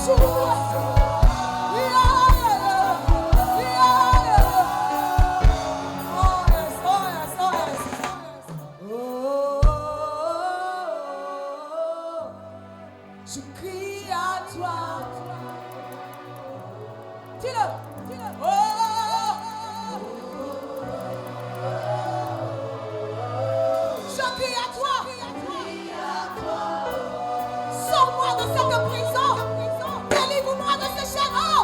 Je crie à toi. Dis-le, dis-le. Oh. Je crie à toi. Sors-moi de cette prison. Délivre-moi de ce chagrin.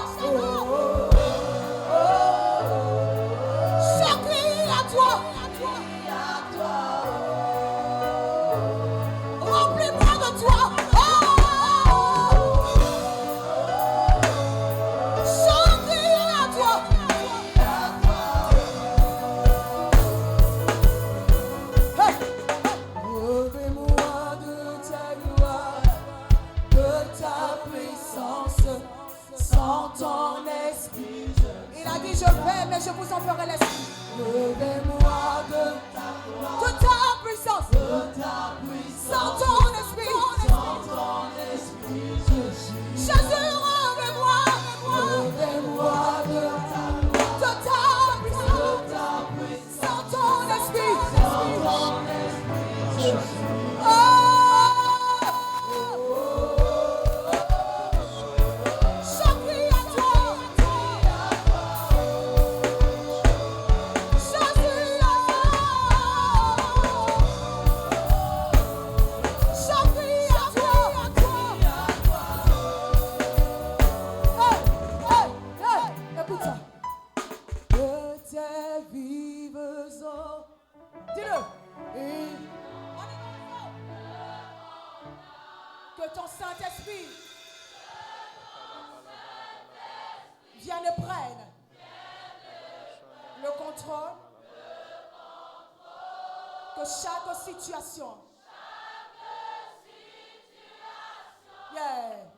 Je crie à toi. Remplis-moi de toi. Je vais, mais je vous en ferai l'esprit. Levez-moi de ta puissance. Sans ton esprit. Jésus, levez-moi. Levez-moi de ta puissance. Sans ton esprit. Que ton Saint-Esprit vienne et prenne le contrôle de chaque situation. Yeah.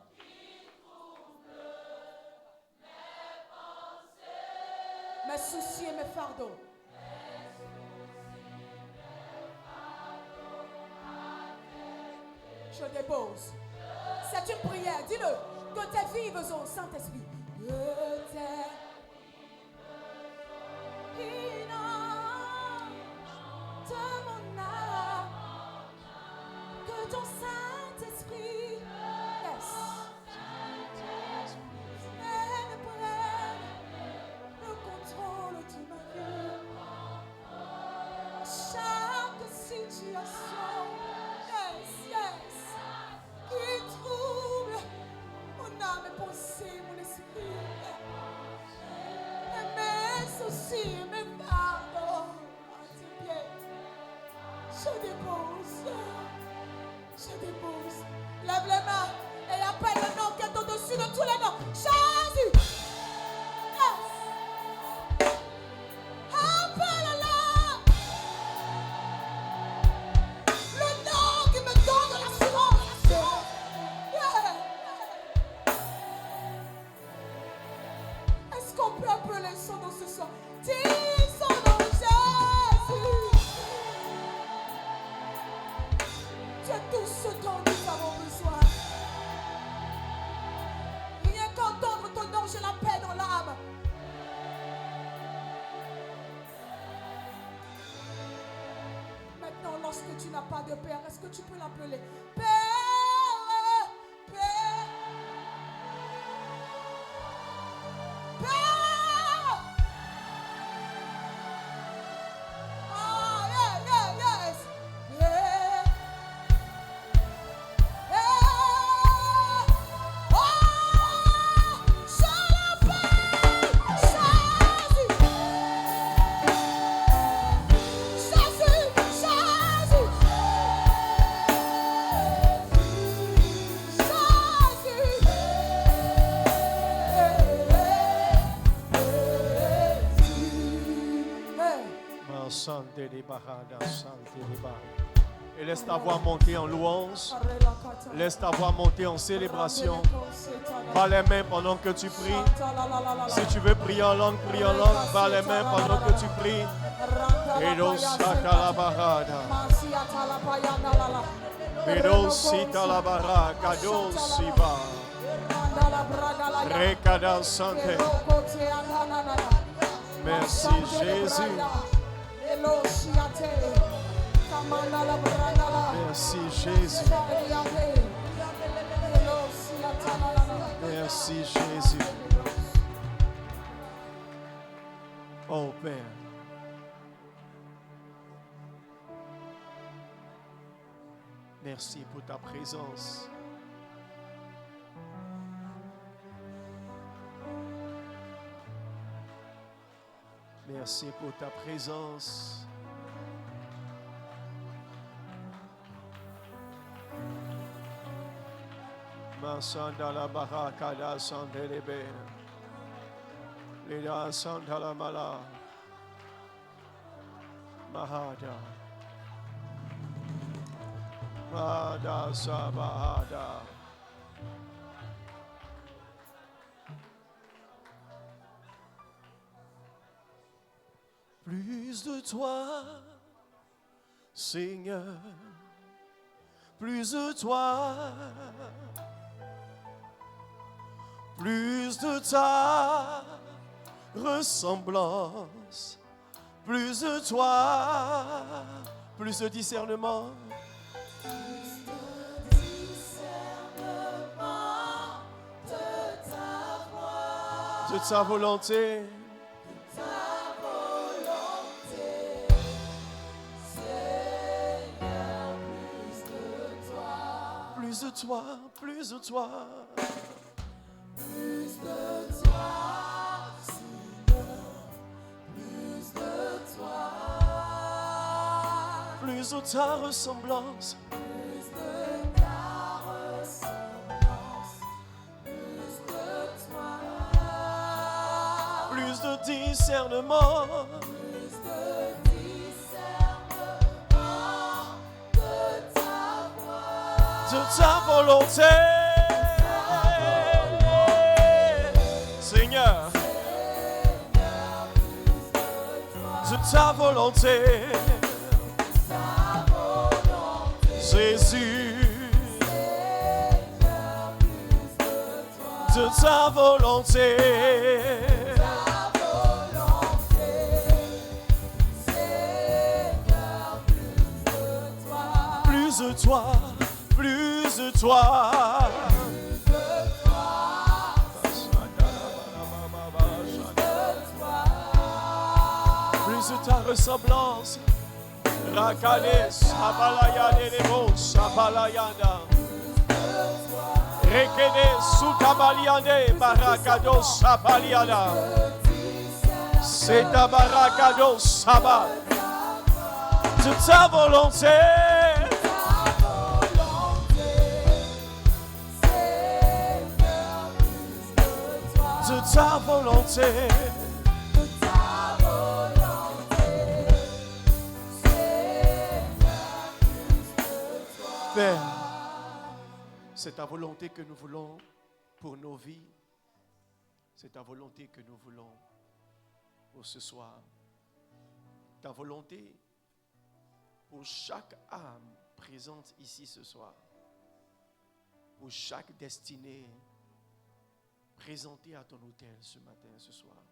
Mes soucis et mes fardeaux. Je dépose. C'est une prière. Dis-le. Que tes vives eaux, Saint-Esprit. Que tes de mon âme. Que ton Saint-Esprit. Yes. Prenne le contrôle de ma vie. Chaque situation. Yes, yes. Qui trouble mon âme et pensée, mon esprit. Et mes soucis, mes fardeaux à tes pieds. Je dépose. Lève les mains et appelle le nom qui est au-dessus de tous les noms. Jésus. Yes. Appelle-le. Le nom qui me donne l'assurance. Yeah. Est-ce qu'on peut appeler son nom ce soir? Dis son nom, Jésus. Tu as tout ce dont nous avons besoin. Rien qu'entendre ton nom, j'ai la paix dans l'âme. Maintenant, lorsque tu n'as pas de Père, est-ce que tu peux l'appeler Père? Père. Père. Ah, yeah, yeah, yes. Père. Oh, je l'appelle Jésus. Jésus, Jésus. Et laisse ta voix monter en louange. Laisse ta voix monter en célébration. Bats les mains pendant que tu pries. Si tu veux prier en langue, prie en langue. Bats les mains pendant que tu pries. Recada Santé. Merci Jésus. Merci Jésus. Merci Jésus. Oh Père. Merci pour ta présence. Merci pour ta présence. Masanda la baraka da sandelebe. Lida sandala mala. Mahada. Mahada sabahada. Plus de toi, Seigneur, plus de toi, plus de ta ressemblance, plus de toi, plus de discernement. De ta volonté. Plus de toi, plus de toi. Plus de toi, Seigneur, plus de toi. Plus de ta ressemblance. Plus de ta ressemblance. Plus de toi. Plus de discernement. Plus de discernement de ta voix. De ta volonté. Seigneur, de ta volonté, Jésus, de ta volonté, plus de toi, plus de toi. De ta ressemblance, Rakales, Abalayade Lemos, Abalayanda, Rekede, Sutabaliande, Barakados, Abaliada, c'est ta Barakados, Saba, de ta volonté, de ta volonté. Père, c'est ta volonté que nous voulons pour nos vies. C'est ta volonté que nous voulons pour ce soir. Ta volonté pour chaque âme présente ici ce soir. Pour chaque destinée présentée à ton autel ce matin, ce soir.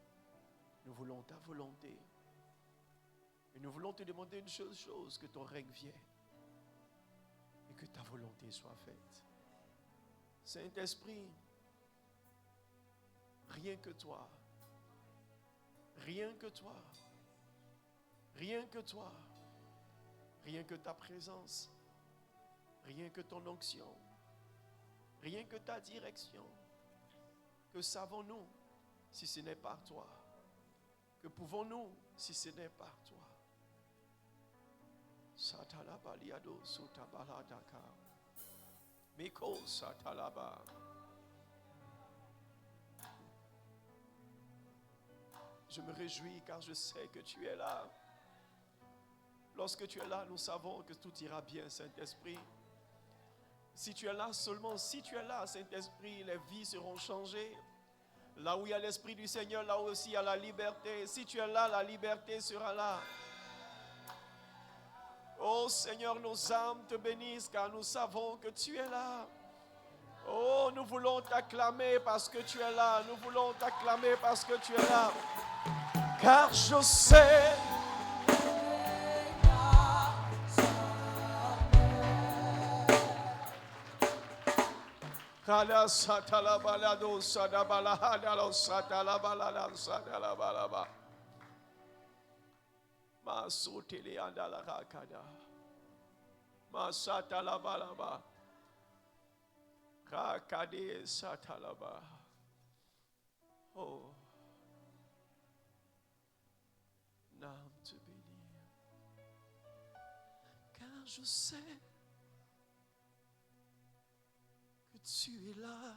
Nous voulons ta volonté. Et nous voulons te demander une seule chose, que ton règne vienne. Et que ta volonté soit faite. Saint-Esprit, rien que toi, rien que toi, rien que toi, rien que ta présence, rien que ton onction, rien que ta direction. Que savons-nous si ce n'est par toi? Que pouvons-nous si ce n'est par toi? Satalabaliado sotabaladaka. Miko satalaba. Je me réjouis car je sais que tu es là. Lorsque tu es là, nous savons que tout ira bien, Saint-Esprit. Si tu es là, seulement si tu es là, Saint-Esprit, les vies seront changées. Là où il y a l'Esprit du Seigneur, là aussi il y a la liberté. Si tu es là, la liberté sera là. Oh Seigneur, nos âmes te bénissent car nous savons que tu es là. Oh, nous voulons t'acclamer parce que tu es là. Nous voulons t'acclamer parce que tu es là. Car je sais. Kada satala balado sadabala hadalo satala balada sadala balaba. Masutili andala rakada. Masatala balaba. Rakade satalaba. Oh. N'âme te bénir. Car je sais que tu es là.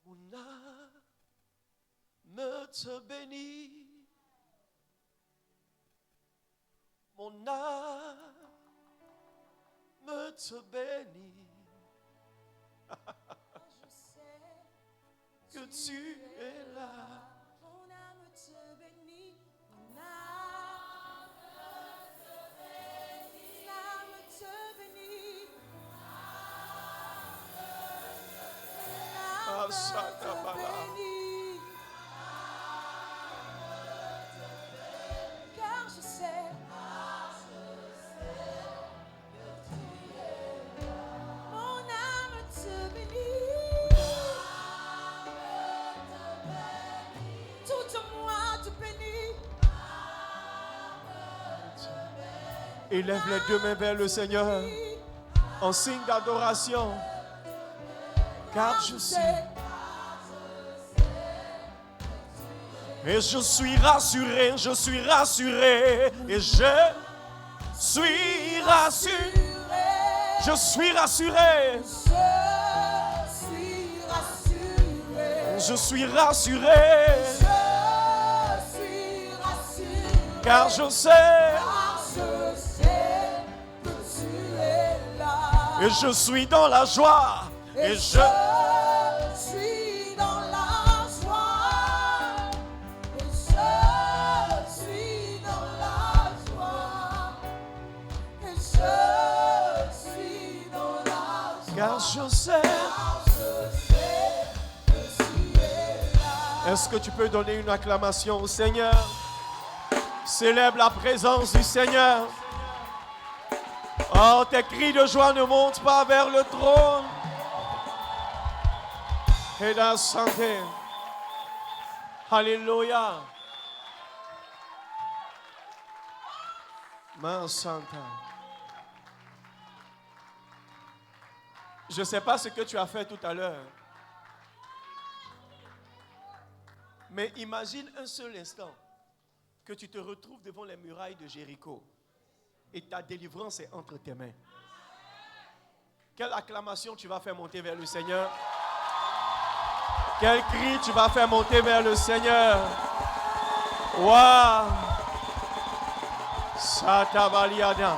Mon âme te bénit. Mon âme te bénit. Je sais Que tu es là. mon âme te bénit. Mon âme te bénit. Mon âme te bénit. Mon âme te bénit. Car je sais. Mon âme te bénit. Tout en moi te bénit. Élève les deux mains vers le Seigneur en signe d'adoration. Car je sais. Et je suis rassuré, je suis rassuré. Et je suis rassuré. Je suis rassuré. Je suis rassuré. Je suis rassuré. Je suis rassuré. Car je sais. Car je sais que tu es là. Et je suis dans la joie. Et je suis dans la joie. Et je suis dans la joie. Et je suis dans la joie. car je sais. Car je sais que tu es là. Est-ce que tu peux donner une acclamation au Seigneur? Célèbre la présence du Seigneur. Oh, tes cris de joie ne montent pas vers le trône. Et dans la santé. Alléluia. Man Santa. Je ne sais pas ce que tu as fait tout à l'heure. Mais imagine un seul instant que tu te retrouves devant les murailles de Jéricho et ta délivrance est entre tes mains. Quelle acclamation tu vas faire monter vers le Seigneur? Quel cri tu vas faire monter vers le Seigneur? Waouh! Satabaliada.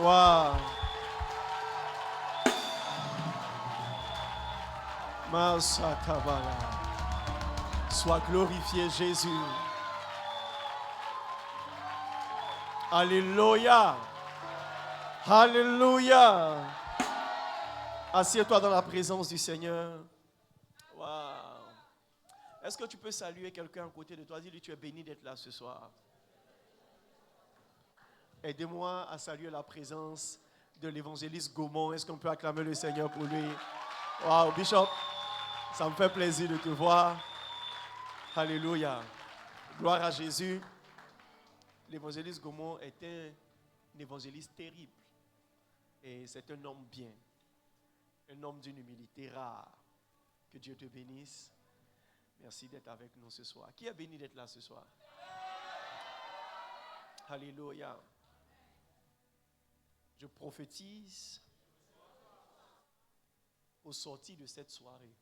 Waouh! Masatabala. Sois glorifié, Jésus. Alléluia. Alléluia. Assieds-toi dans la présence du Seigneur. Waouh. Est-ce que tu peux saluer quelqu'un à côté de toi? Dis-lui, tu es béni d'être là ce soir. Aidez-moi à saluer la présence de l'évangéliste Gaumont. Est-ce qu'on peut acclamer le Seigneur pour lui? Waouh, Bishop, ça me fait plaisir de te voir. Alléluia. Gloire à Jésus. L'évangéliste Gaumont est un évangéliste terrible. Et c'est un homme bien. Un homme d'une humilité rare. Que Dieu te bénisse. Merci d'être avec nous ce soir. Qui est béni d'être là ce soir? Alléluia. Je prophétise au sortir de cette soirée.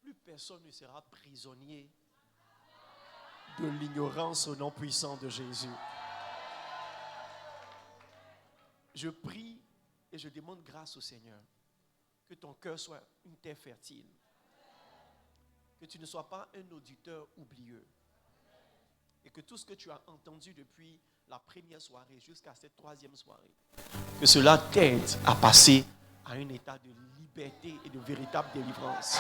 Plus personne ne sera prisonnier de l'ignorance au nom puissant de Jésus. Je prie et je demande grâce au Seigneur que ton cœur soit une terre fertile. Que tu ne sois pas un auditeur oublieux. Et que tout ce que tu as entendu depuis la première soirée jusqu'à cette troisième soirée, que cela t'aide à passer à un état de liberté et de véritable délivrance.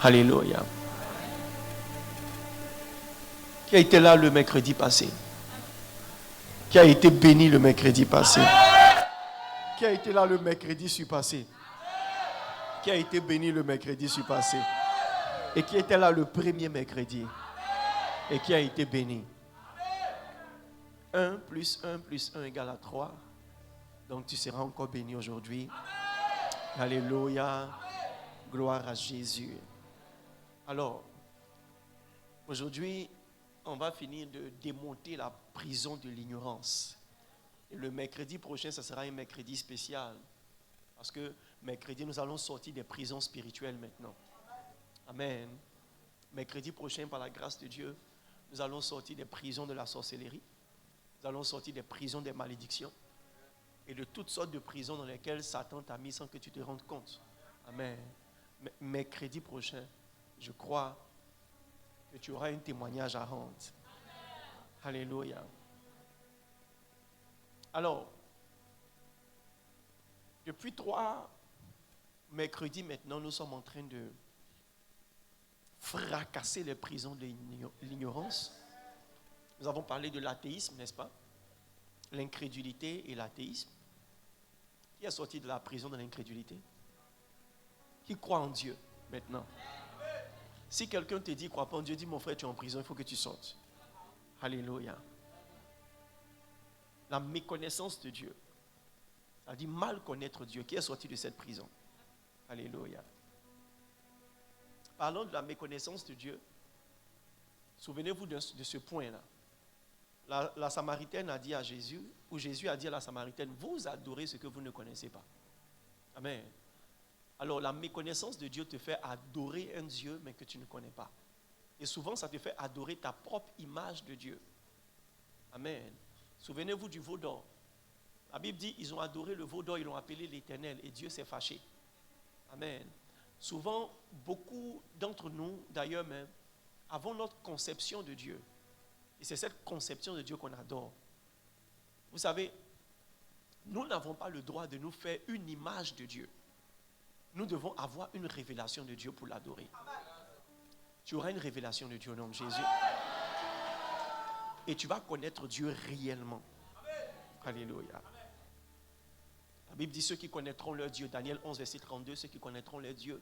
Alléluia. Qui a été là le mercredi passé? Qui a été béni le mercredi passé? Qui a été là le mercredi surpassé? Qui a été béni le mercredi surpassé? Et qui était là le premier mercredi? Et qui a été béni? 1 plus 1 plus 1 égale à 3. Donc tu seras encore béni aujourd'hui. Alléluia. Gloire à Jésus. Alors, aujourd'hui, on va finir de démonter la prison de l'ignorance. Et le mercredi prochain, ce sera un mercredi spécial. Parce que mercredi, nous allons sortir des prisons spirituelles maintenant. Amen. Mercredi prochain, par la grâce de Dieu, nous allons sortir des prisons de la sorcellerie. Nous allons sortir des prisons des malédictions. Et de toutes sortes de prisons dans lesquelles Satan t'a mis sans que tu te rendes compte. Amen. Mercredi prochain, je crois que tu auras un témoignage à rendre. Alléluia. Alors, depuis 3 mercredis maintenant, nous sommes en train de fracasser les prisons de l'ignorance. Nous avons parlé de l'athéisme, n'est-ce pas? L'incrédulité et l'athéisme. Qui est sorti de la prison de l'incrédulité? Qui croit en Dieu maintenant? Si quelqu'un te dit ne crois pas en Dieu, dis mon frère, tu es en prison, il faut que tu sortes. Alléluia. La méconnaissance de Dieu. Ça dit mal connaître Dieu. Qui est sorti de cette prison? Alléluia. Parlons de la méconnaissance de Dieu. Souvenez-vous de ce point-là. La Samaritaine a dit à Jésus, ou Jésus a dit à la Samaritaine, vous adorez ce que vous ne connaissez pas. Amen. Alors la méconnaissance de Dieu te fait adorer un Dieu, mais que tu ne connais pas. Et souvent, ça te fait adorer ta propre image de Dieu. Amen. Souvenez-vous du veau d'or. La Bible dit, ils ont adoré le veau d'or, ils l'ont appelé l'Éternel, et Dieu s'est fâché. Amen. Souvent, beaucoup d'entre nous, d'ailleurs même, avons notre conception de Dieu. Et c'est cette conception de Dieu qu'on adore. Vous savez, nous n'avons pas le droit de nous faire une image de Dieu. Nous devons avoir une révélation de Dieu pour l'adorer. Tu auras une révélation de Dieu au nom de Jésus. Et tu vas connaître Dieu réellement. Alléluia. La Bible dit ceux qui connaîtront leur Dieu, Daniel 11, verset 32, ceux qui connaîtront leur Dieu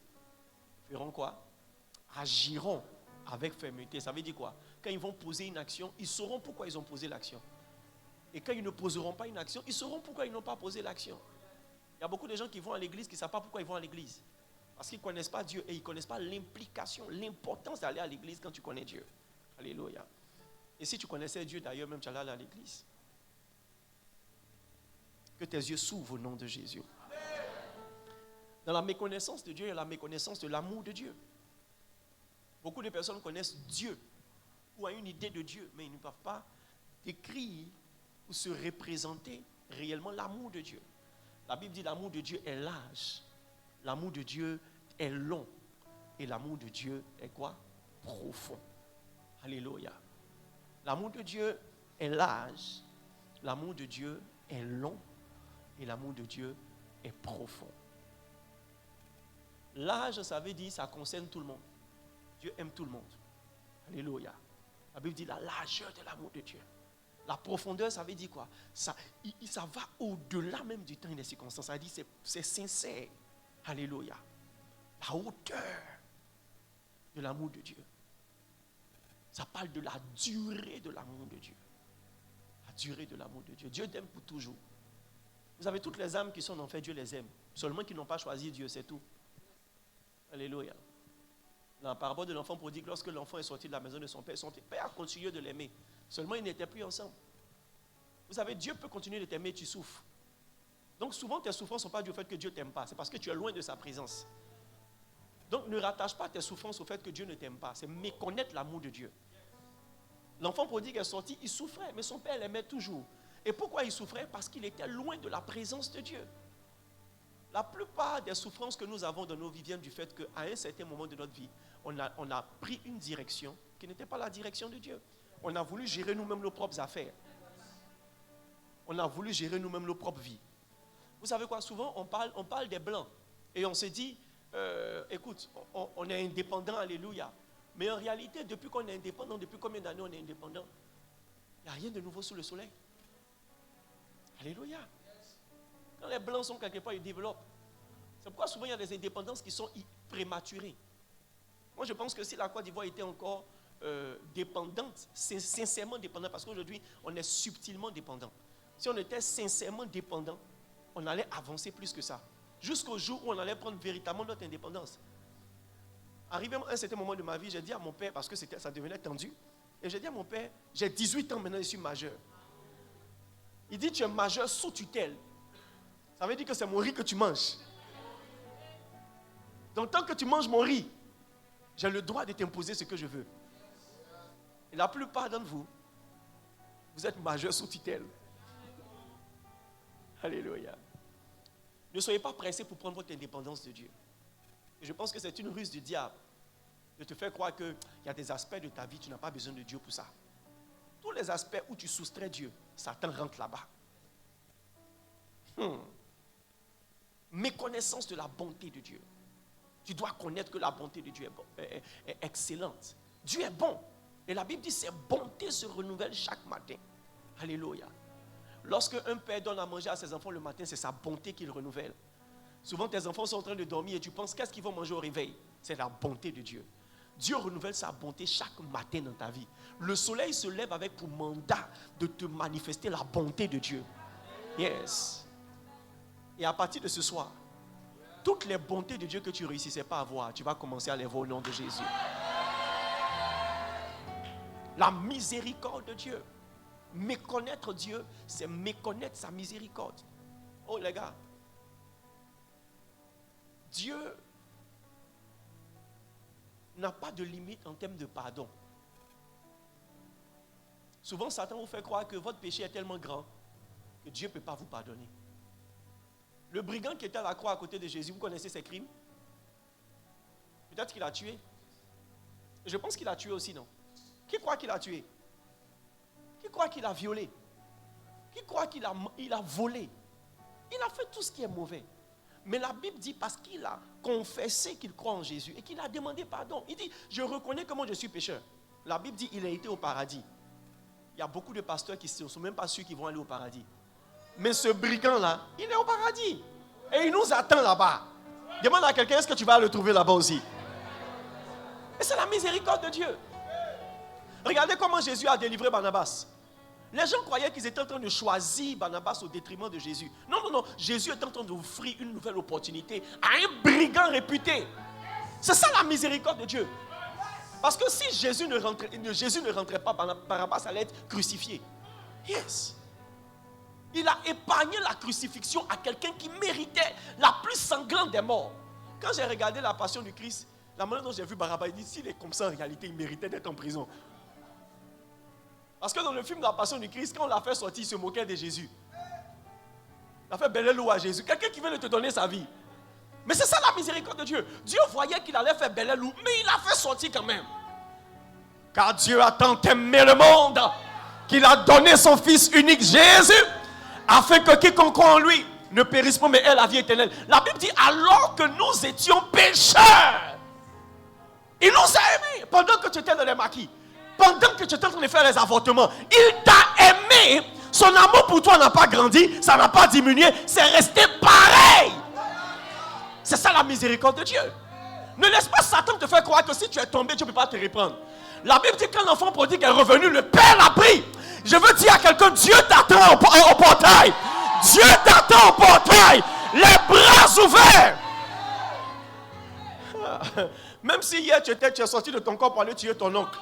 feront quoi? Agiront avec fermeté. Ça veut dire quoi? Quand ils vont poser une action, ils sauront pourquoi ils ont posé l'action. Et quand ils ne poseront pas une action, ils sauront pourquoi ils n'ont pas posé l'action. Il y a beaucoup de gens qui vont à l'église qui ne savent pas pourquoi ils vont à l'église. Parce qu'ils ne connaissent pas Dieu et ils ne connaissent pas l'implication, l'importance d'aller à l'église quand tu connais Dieu. Alléluia. Et si tu connaissais Dieu d'ailleurs, même tu allais aller à l'église. Que tes yeux s'ouvrent au nom de Jésus. Dans la méconnaissance de Dieu, il y a la méconnaissance de l'amour de Dieu. Beaucoup de personnes connaissent Dieu ou ont une idée de Dieu, mais ils ne peuvent pas décrire ou se représenter réellement l'amour de Dieu. La Bible dit l'amour de Dieu est large, l'amour de Dieu est long et l'amour de Dieu est quoi? Profond. Alléluia. L'amour de Dieu est large, l'amour de Dieu est long et l'amour de Dieu est profond. Large, ça veut dire ça concerne tout le monde. Dieu aime tout le monde. Alléluia. La Bible dit la largeur de l'amour de Dieu. La profondeur, ça veut dire quoi? Ça va au-delà même du temps et des circonstances. Ça dit c'est sincère. Alléluia. La hauteur de l'amour de Dieu. Ça parle de la durée de l'amour de Dieu. La durée de l'amour de Dieu. Dieu t'aime pour toujours. Vous savez, toutes les âmes qui sont en fait, Dieu les aime. Seulement qu'ils n'ont pas choisi Dieu, c'est tout. Alléluia. Dans la parabole de l'enfant prodigue, lorsque l'enfant est sorti de la maison de son père a continué de l'aimer. Seulement, ils n'étaient plus ensemble. Vous savez, Dieu peut continuer de t'aimer et tu souffres. Donc, souvent, tes souffrances ne sont pas dues au fait que Dieu ne t'aime pas. C'est parce que tu es loin de sa présence. Donc, ne rattache pas tes souffrances au fait que Dieu ne t'aime pas. C'est méconnaître l'amour de Dieu. L'enfant prodigue est sorti, il souffrait, mais son père l'aimait toujours. Et pourquoi il souffrait? Parce qu'il était loin de la présence de Dieu. La plupart des souffrances que nous avons dans nos vies viennent du fait qu'à un certain moment de notre vie, on a pris une direction qui n'était pas la direction de Dieu. On a voulu gérer nous-mêmes nos propres affaires. On a voulu gérer nous-mêmes nos propres vies. Vous savez quoi, souvent on parle des Blancs et on se dit, écoute, on est indépendant, alléluia. Mais en réalité, depuis qu'on est indépendant, depuis combien d'années on est indépendant, il n'y a rien de nouveau sous le soleil. Alléluia. Quand les Blancs sont quelque part, ils développent. C'est pourquoi souvent il y a des indépendances qui sont prématurées. Moi je pense que si la Côte d'Ivoire était encore dépendante, sincèrement dépendante, parce qu'aujourd'hui on est subtilement dépendant. Si on était sincèrement dépendant, on allait avancer plus que ça. Jusqu'au jour où on allait prendre véritablement notre indépendance. Arrivé à un certain moment de ma vie, j'ai dit à mon père, parce que ça devenait tendu, et j'ai dit à mon père, j'ai 18 ans maintenant, je suis majeur. Il dit, tu es majeur sous tutelle. Ça veut dire que c'est mon riz que tu manges. Donc tant que tu manges mon riz, j'ai le droit de t'imposer ce que je veux. Et la plupart d'entre vous, vous êtes majeur sous tutelle. Alléluia. Ne soyez pas pressés pour prendre votre indépendance de Dieu. Et je pense que c'est une ruse du diable de te faire croire qu'il y a des aspects de ta vie, tu n'as pas besoin de Dieu pour ça. Tous les aspects où tu soustrais Dieu, Satan rentre là-bas. Méconnaissance de la bonté de Dieu. Tu dois connaître que la bonté de Dieu est excellente. Dieu est bon. Et la Bible dit que ses bontés se renouvellent chaque matin. Alléluia. Lorsque un père donne à manger à ses enfants le matin, c'est sa bonté qu'il renouvelle. Souvent, tes enfants sont en train de dormir et tu penses qu'est-ce qu'ils vont manger au réveil? C'est la bonté de Dieu. Dieu renouvelle sa bonté chaque matin dans ta vie. Le soleil se lève avec pour mandat de te manifester la bonté de Dieu. Yes. Et à partir de ce soir, toutes les bontés de Dieu que tu ne réussissais pas à voir, tu vas commencer à les voir au nom de Jésus. La miséricorde de Dieu. Méconnaître Dieu, c'est méconnaître sa miséricorde. Oh les gars, Dieu n'a pas de limite en termes de pardon. Souvent, Satan vous fait croire que votre péché est tellement grand que Dieu ne peut pas vous pardonner. Le brigand qui était à la croix à côté de Jésus, vous connaissez ses crimes? Peut-être qu'il a tué. Je pense qu'il a tué aussi, non? Qui croit qu'il a tué? Qui croit qu'il a violé? Qui croit qu'il a volé? Il a fait tout ce qui est mauvais. Mais la Bible dit parce qu'il a confessé qu'il croit en Jésus et qu'il a demandé pardon. Il dit, je reconnais comment je suis pécheur. La Bible dit, il a été au paradis. Il y a beaucoup de pasteurs qui ne sont même pas sûrs qu'ils vont aller au paradis. Mais ce brigand-là, il est au paradis. Et il nous attend là-bas. Demande à quelqu'un, est-ce que tu vas le trouver là-bas aussi? Et c'est la miséricorde de Dieu. Regardez comment Jésus a délivré Barnabas. Les gens croyaient qu'ils étaient en train de choisir Barnabas au détriment de Jésus. Non, non, non. Jésus est en train d'offrir une nouvelle opportunité à un brigand réputé. C'est ça la miséricorde de Dieu. Parce que si Jésus ne rentrait pas, Barnabas allait être crucifié. Yes. Il a épargné la crucifixion à quelqu'un qui méritait la plus sanglante des morts. Quand j'ai regardé la passion du Christ, la manière dont j'ai vu Barnabas, il dit, s'il est comme ça en réalité, il méritait d'être en prison. Parce que dans le film de la Passion du Christ, quand on l'a fait sortir, il se moquait de Jésus. Il a fait belle loup à Jésus. Quelqu'un qui veut de te donner sa vie. Mais c'est ça la miséricorde de Dieu. Dieu voyait qu'il allait faire belle loup, mais il l'a fait sortir quand même. Car Dieu a tant aimé le monde qu'il a donné son Fils unique Jésus, afin que quiconque croit en lui ne périsse pas, mais ait la vie éternelle. La Bible dit, alors que nous étions pécheurs, il nous a aimés pendant que tu étais dans les maquis. Pendant que tu étais en train de faire les avortements, il t'a aimé. Son amour pour toi n'a pas grandi, ça n'a pas diminué, c'est resté pareil. C'est ça la miséricorde de Dieu. Ne laisse pas Satan te faire croire que si tu es tombé, Dieu ne peut pas te reprendre. La Bible dit que quand l'enfant prodigue est revenu, le Père l'a pris. Je veux dire à quelqu'un, Dieu t'attend au portail. Dieu t'attend au portail. Les bras ouverts. Même si hier tu es sorti de ton corps pour aller tuer ton oncle.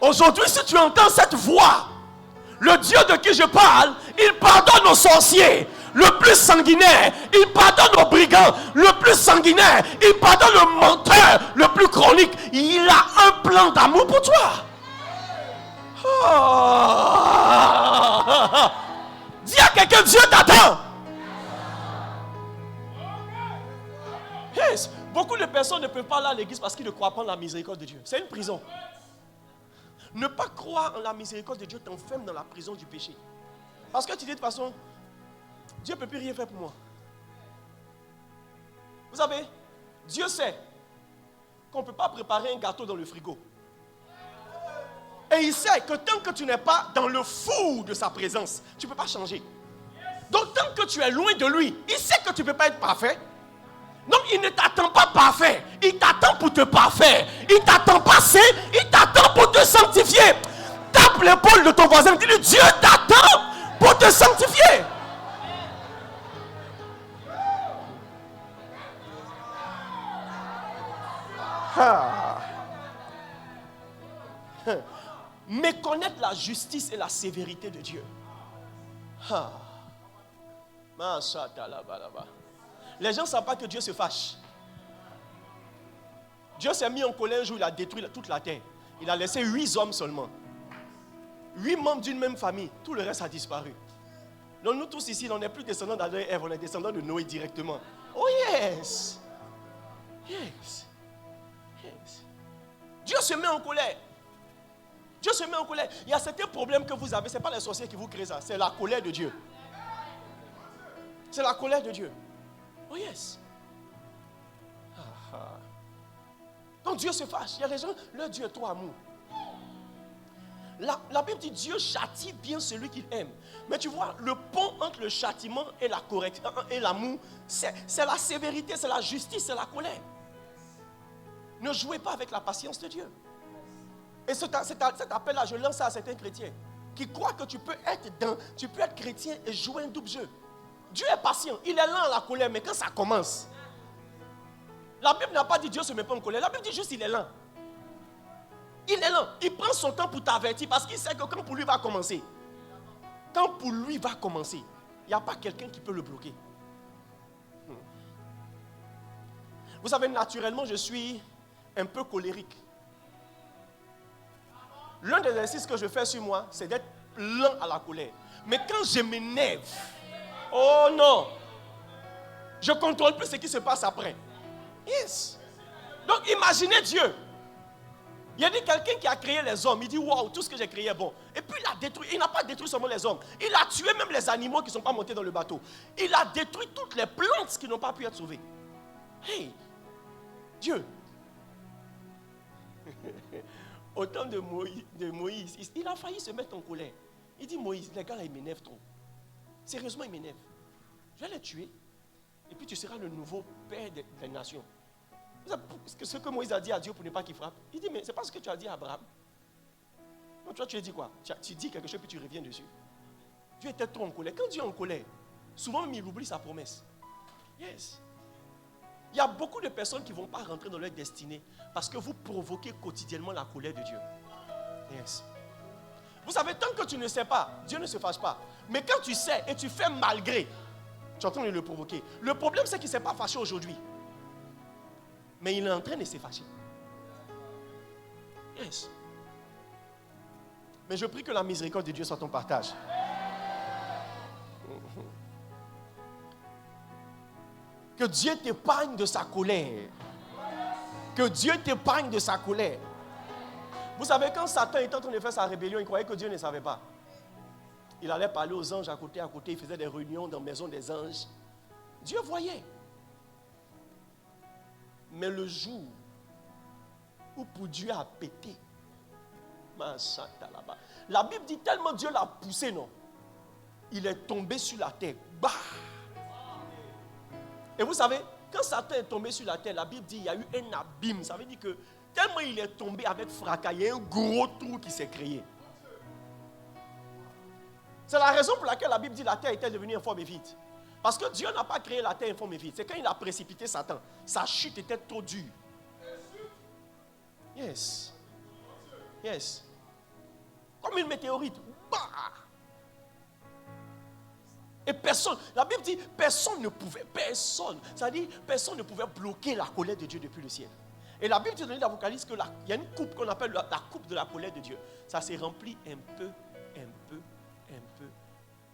Aujourd'hui, si tu entends cette voix, le Dieu de qui je parle, il pardonne aux sorciers, le plus sanguinaire, il pardonne aux brigands, le plus sanguinaire, il pardonne le menteur, le plus chronique. Il a un plan d'amour pour toi. Oh. Dis à quelqu'un, Dieu t'attend. Beaucoup de personnes ne peuvent pas aller à l'église parce qu'ils ne croient pas en la miséricorde de Dieu. C'est une prison. Ne pas croire en la miséricorde de Dieu t'enferme dans la prison du péché. Parce que tu dis de toute façon, Dieu ne peut plus rien faire pour moi. Vous savez, Dieu sait qu'on ne peut pas préparer un gâteau dans le frigo. Et il sait que tant que tu n'es pas dans le four de sa présence, tu ne peux pas changer. Donc tant que tu es loin de lui, il sait que tu ne peux pas être parfait. Donc il ne t'attend pas parfait. Il t'attend pour te parfaire. Il ne t'attend pas saint. Il t'attend pour te sanctifier. Tape l'épaule de ton voisin. Dis-lui, Dieu t'attend pour te sanctifier. Mais connaître la justice et la sévérité de Dieu. Les gens ne savent pas que Dieu se fâche. Dieu s'est mis en colère un jour, il a détruit toute la terre. Il a laissé 8 hommes seulement. 8 membres d'une même famille. Tout le reste a disparu. Donc nous tous ici, on n'est plus descendants d'Adam et Ève, on est descendants de Noé directement. Oh yes! Yes! Yes! Dieu se met en colère. Dieu se met en colère. Il y a certains problèmes que vous avez, ce n'est pas les sorciers qui vous créent ça, c'est la colère de Dieu. C'est la colère de Dieu. Oh yes. Donc Dieu se fâche. Il y a des gens, leur Dieu est trop amour. La Bible dit Dieu châtie bien celui qu'il aime. Mais tu vois, le pont entre le châtiment et la correction et l'amour, c'est la sévérité, c'est la justice, c'est la colère. Ne jouez pas avec la patience de Dieu. Et cet appel-là, je lance ça à certains chrétiens qui croient que tu peux être chrétien et jouer un double jeu. Dieu est patient, il est lent à la colère, mais quand ça commence, la Bible n'a pas dit Dieu ne se met pas en colère, la Bible dit juste il est lent. Il est lent, il prend son temps pour t'avertir parce qu'il sait que quand pour lui va commencer, il n'y a pas quelqu'un qui peut le bloquer. Vous savez, naturellement, je suis un peu colérique. L'un des exercices que je fais sur moi, c'est d'être lent à la colère. Mais quand je m'énerve, oh non, je ne contrôle plus ce qui se passe après. Yes. Donc imaginez Dieu. Il y a dit quelqu'un qui a créé les hommes. Il dit waouh, tout ce que j'ai créé est bon. Et puis il a détruit. Il n'a pas détruit seulement les hommes. Il a tué même les animaux qui ne sont pas montés dans le bateau. Il a détruit toutes les plantes qui n'ont pas pu être sauvées. Hey, Dieu. Au temps de Moïse, il a failli se mettre en colère. Il dit Moïse, les gars là, ils m'énervent trop. Sérieusement, ils m'énervent. Je vais les tuer. Et puis tu seras le nouveau père des nations. Ce que Moïse a dit à Dieu pour ne pas qu'il frappe. Il dit, mais c'est pas ce que tu as dit à Abraham. Donc toi, tu as dit quoi? Tu dis quelque chose puis tu reviens dessus. Dieu était trop en colère. Quand Dieu est en colère, souvent il oublie sa promesse. Yes. Il y a beaucoup de personnes qui ne vont pas rentrer dans leur destinée parce que vous provoquez quotidiennement la colère de Dieu. Yes. Vous savez, tant que tu ne sais pas, Dieu ne se fâche pas. Mais quand tu sais et tu fais malgré, tu es en train de le provoquer. Le problème, c'est qu'il ne s'est pas fâché aujourd'hui. Mais il est en train de se fâcher. Yes. Mais je prie que la miséricorde de Dieu soit ton partage. Que Dieu t'épargne de sa colère. Que Dieu t'épargne de sa colère. Vous savez, quand Satan était en train de faire sa rébellion, il croyait que Dieu ne savait pas. Il allait parler aux anges à côté, il faisait des réunions dans la maison des anges. Dieu voyait. Mais le jour où pour Dieu a pété, la Bible dit tellement Dieu l'a poussé, non? Il est tombé sur la terre. Bah! Et vous savez, quand Satan est tombé sur la terre, la Bible dit qu'il y a eu un abîme. Ça veut dire que tellement il est tombé avec fracas, il y a un gros trou qui s'est créé. C'est la raison pour laquelle la Bible dit que la terre était devenue informe et vide. Parce que Dieu n'a pas créé la terre informe et vide. C'est quand il a précipité Satan. Sa chute était trop dure. Yes. Yes. Comme une météorite. Bah! Et personne, la Bible dit, personne ne pouvait bloquer la colère de Dieu depuis le ciel. Et la Bible dit dans l'Apocalypse qu'il y a une coupe qu'on appelle la coupe de la colère de Dieu. Ça s'est rempli un peu.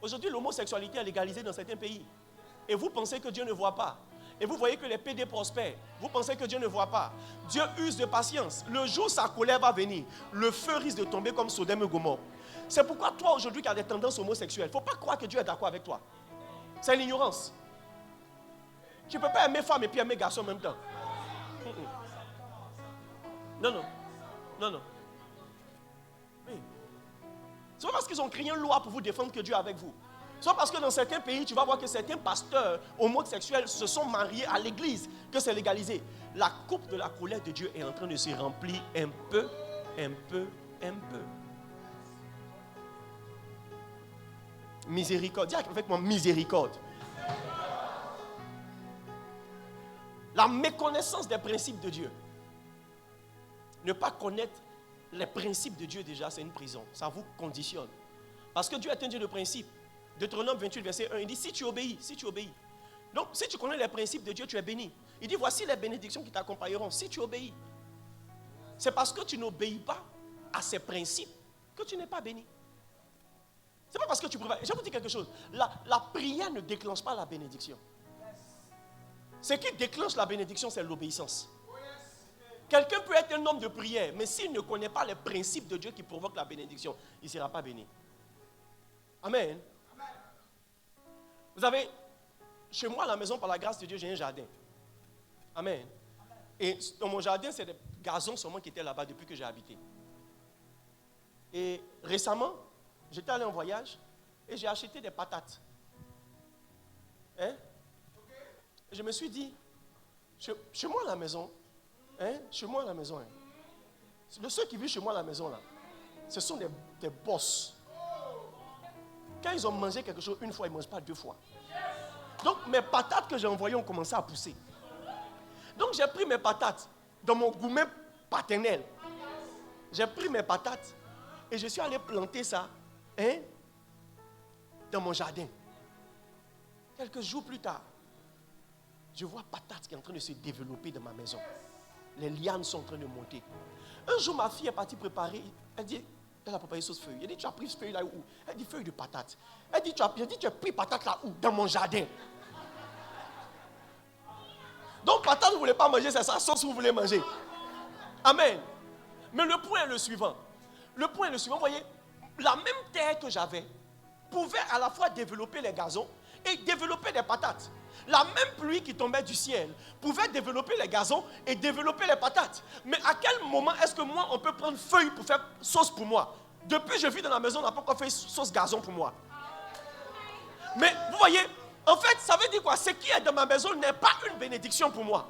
Aujourd'hui, l'homosexualité est légalisée dans certains pays. Et vous pensez que Dieu ne voit pas. et vous voyez que les PD prospèrent, vous pensez que Dieu ne voit pas. Dieu use de patience. Le jour où sa colère va venir, le feu risque de tomber comme Sodome et Gomorrhe. C'est pourquoi toi aujourd'hui qui as des tendances homosexuelles, il ne faut pas croire que Dieu est d'accord avec toi. C'est l'ignorance. Tu ne peux pas aimer femme et puis aimer garçon en même temps. Non, non. Non, non. Oui. C'est pas parce qu'ils ont créé une loi pour vous défendre que Dieu est avec vous. C'est parce que dans certains pays, tu vas voir que certains pasteurs homosexuels se sont mariés à l'église, que c'est légalisé. La coupe de la colère de Dieu est en train de se remplir un peu, un peu, un peu. Miséricorde. Dis avec moi, miséricorde. La méconnaissance des principes de Dieu. Ne pas connaître les principes de Dieu déjà, c'est une prison. Ça vous conditionne. Parce que Dieu est un Dieu de principes. Deutéronome 28, verset 1, il dit, si tu obéis. Donc, si tu connais les principes de Dieu, tu es béni. Il dit, voici les bénédictions qui t'accompagneront si tu obéis. C'est parce que tu n'obéis pas à ces principes que tu n'es pas béni. C'est pas parce que tu pries. Je vais vous dire quelque chose. La prière ne déclenche pas la bénédiction. Ce qui déclenche la bénédiction, c'est l'obéissance. Quelqu'un peut être un homme de prière, mais s'il ne connaît pas les principes de Dieu qui provoquent la bénédiction, il ne sera pas béni. Amen. Vous avez, chez moi à la maison, par la grâce de Dieu, j'ai un jardin. Amen. Et dans mon jardin, c'est des gazons seulement qui étaient là-bas depuis que j'ai habité. Et récemment, j'étais allé en voyage et j'ai acheté des patates. Hein? Et je me suis dit, chez moi à la maison, chez moi à la maison, ceux qui vivent chez moi à la maison, là, ce sont des boss. Quand ils ont mangé quelque chose une fois, ils ne mangent pas deux fois. Donc mes patates que j'ai envoyées ont commencé à pousser. Donc j'ai pris mes patates dans mon gourmet paternel. J'ai pris mes patates et je suis allé planter ça dans mon jardin. Quelques jours plus tard, je vois patates qui est en train de se développer dans ma maison. Les lianes sont en train de monter. Un jour, ma fille est partie préparer. Elle dit, elle a préparé sauce feuille. Elle dit, tu as pris ce feuille là où? Elle dit, feuille de patate. Elle dit, tu as pris patate là où? Dans mon jardin. Donc, patate, vous ne voulez pas manger, c'est sa sauce que vous voulez manger. Amen. Mais le point est le suivant. Vous voyez, la même terre que j'avais pouvait à la fois développer les gazons et développer des patates. La même pluie qui tombait du ciel pouvait développer les gazons et développer les patates. Mais à quel moment est-ce que moi, on peut prendre feuille pour faire sauce pour moi? Depuis que je vis dans la maison, on n'a pas encore fait sauce gazon pour moi. Mais vous voyez, en fait, ça veut dire quoi? Ce qui est dans ma maison n'est pas une bénédiction pour moi.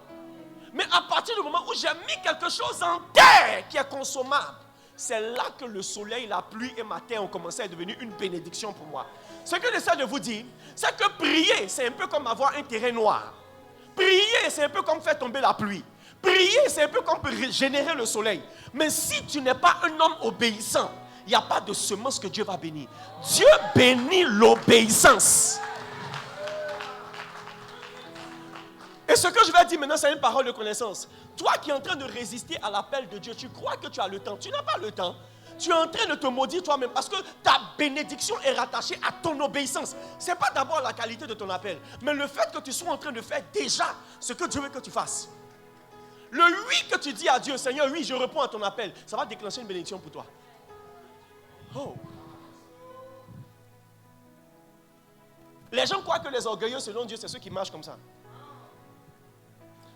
Mais à partir du moment où j'ai mis quelque chose en terre qui est consommable, c'est là que le soleil, la pluie et ma terre ont commencé à devenir une bénédiction pour moi. Ce que j'essaie de vous dire, c'est que prier, c'est un peu comme avoir un terrain noir. Prier, c'est un peu comme faire tomber la pluie. Prier, c'est un peu comme générer le soleil. Mais si tu n'es pas un homme obéissant, il n'y a pas de semence que Dieu va bénir. Dieu bénit l'obéissance. Et ce que je vais dire maintenant, c'est une parole de connaissance. Toi qui es en train de résister à l'appel de Dieu, tu crois que tu as le temps. Tu n'as pas le temps. Tu es en train de te maudire toi-même parce que ta bénédiction est rattachée à ton obéissance. Ce n'est pas d'abord la qualité de ton appel, mais le fait que tu sois en train de faire déjà ce que Dieu veut que tu fasses. Le oui que tu dis à Dieu, Seigneur, oui, je réponds à ton appel, ça va déclencher une bénédiction pour toi. Oh. Les gens croient que les orgueilleux, selon Dieu, c'est ceux qui marchent comme ça.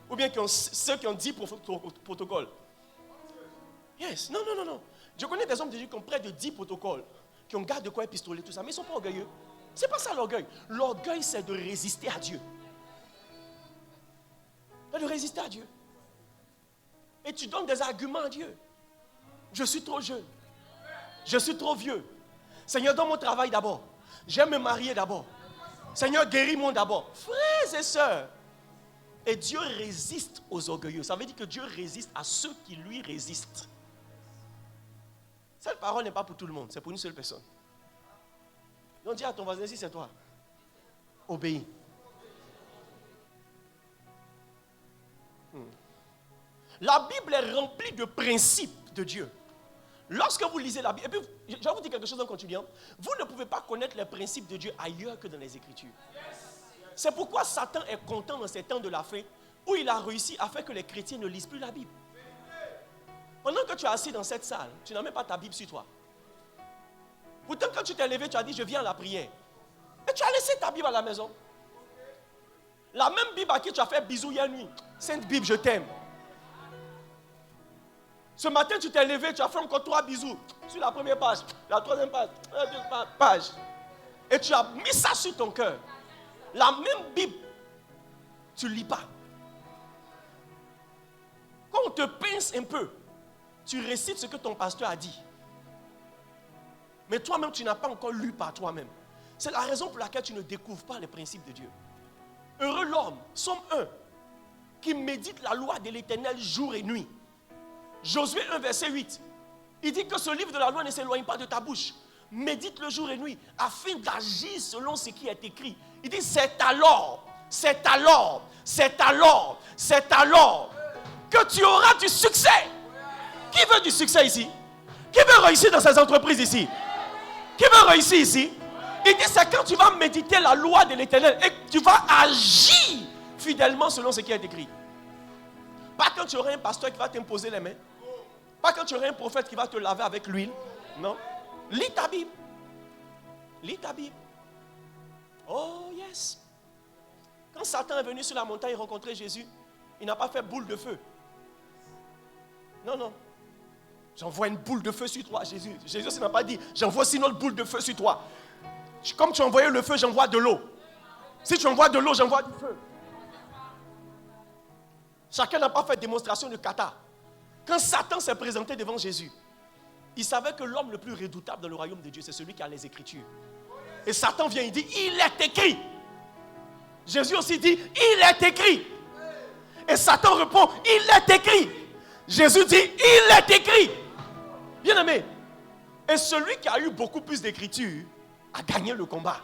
Ou bien ceux qui ont 10 protocoles. Yes, non. Je connais des hommes de Dieu qui ont près de 10 protocoles, qui ont garde de quoi et pistolet, tout ça, mais ils ne sont pas orgueilleux. Ce n'est pas ça l'orgueil. L'orgueil, c'est de résister à Dieu. C'est de résister à Dieu. Et tu donnes des arguments à Dieu. Je suis trop jeune. Je suis trop vieux. Seigneur, donne mon travail d'abord. J'aime me marier d'abord. Seigneur, guéris-moi d'abord. Frères et sœurs, et Dieu résiste aux orgueilleux. Ça veut dire que Dieu résiste à ceux qui lui résistent. Cette parole n'est pas pour tout le monde, c'est pour une seule personne. Donc dis à ton voisin, si c'est toi, obéis. La Bible est remplie de principes de Dieu. Lorsque vous lisez la Bible, et puis je vais vous dire quelque chose en continuant, vous ne pouvez pas connaître les principes de Dieu ailleurs que dans les Écritures. C'est pourquoi Satan est content dans ces temps de la fin où il a réussi à faire que les chrétiens ne lisent plus la Bible. Pendant que tu es assis dans cette salle, tu n'as même pas ta Bible sur toi. Pourtant, quand tu t'es levé, tu as dit, je viens à la prière. Et tu as laissé ta Bible à la maison. La même Bible à qui tu as fait bisous hier nuit. Sainte Bible, je t'aime. Ce matin, tu t'es levé, tu as fait encore 3 bisous. Sur la première page, la troisième page, la deuxième page. Et tu as mis ça sur ton cœur. La même Bible, tu ne lis pas. Quand on te pince un peu, tu récites ce que ton pasteur a dit. Mais toi-même, tu n'as pas encore lu par toi-même. C'est la raison pour laquelle tu ne découvres pas les principes de Dieu. Heureux l'homme, Somme 1, qui médite la loi de l'Éternel jour et nuit. Josué 1, verset 8. Il dit que ce livre de la loi ne s'éloigne pas de ta bouche. Médite le jour et nuit afin d'agir selon ce qui est écrit. Il dit c'est alors que tu auras du succès. Qui veut du succès ici? Qui veut réussir dans ses entreprises ici? Qui veut réussir ici? Il dit c'est quand tu vas méditer la loi de l'Éternel et que tu vas agir fidèlement selon ce qui est écrit. Pas quand tu auras un pasteur qui va t'imposer les mains. Pas quand tu auras un prophète qui va te laver avec l'huile. Non. Lis ta Bible. Lis ta Bible. Oh yes. Quand Satan est venu sur la montagne rencontrer Jésus, il n'a pas fait boule de feu. Non, non. J'envoie une boule de feu sur toi, Jésus. Jésus n'a pas dit, j'envoie aussi une autre boule de feu sur toi. Comme tu envoyais le feu, j'envoie de l'eau. Si tu envoies de l'eau, j'envoie du feu. Chacun n'a pas fait démonstration de kata. Quand Satan s'est présenté devant Jésus, il savait que l'homme le plus redoutable dans le royaume de Dieu, c'est celui qui a les Écritures. Et Satan vient, il dit, il est écrit. Jésus aussi dit, il est écrit. Et Satan répond, il est écrit. Jésus dit, il est écrit. Bien aimé. Et celui qui a eu beaucoup plus d'écriture a gagné le combat.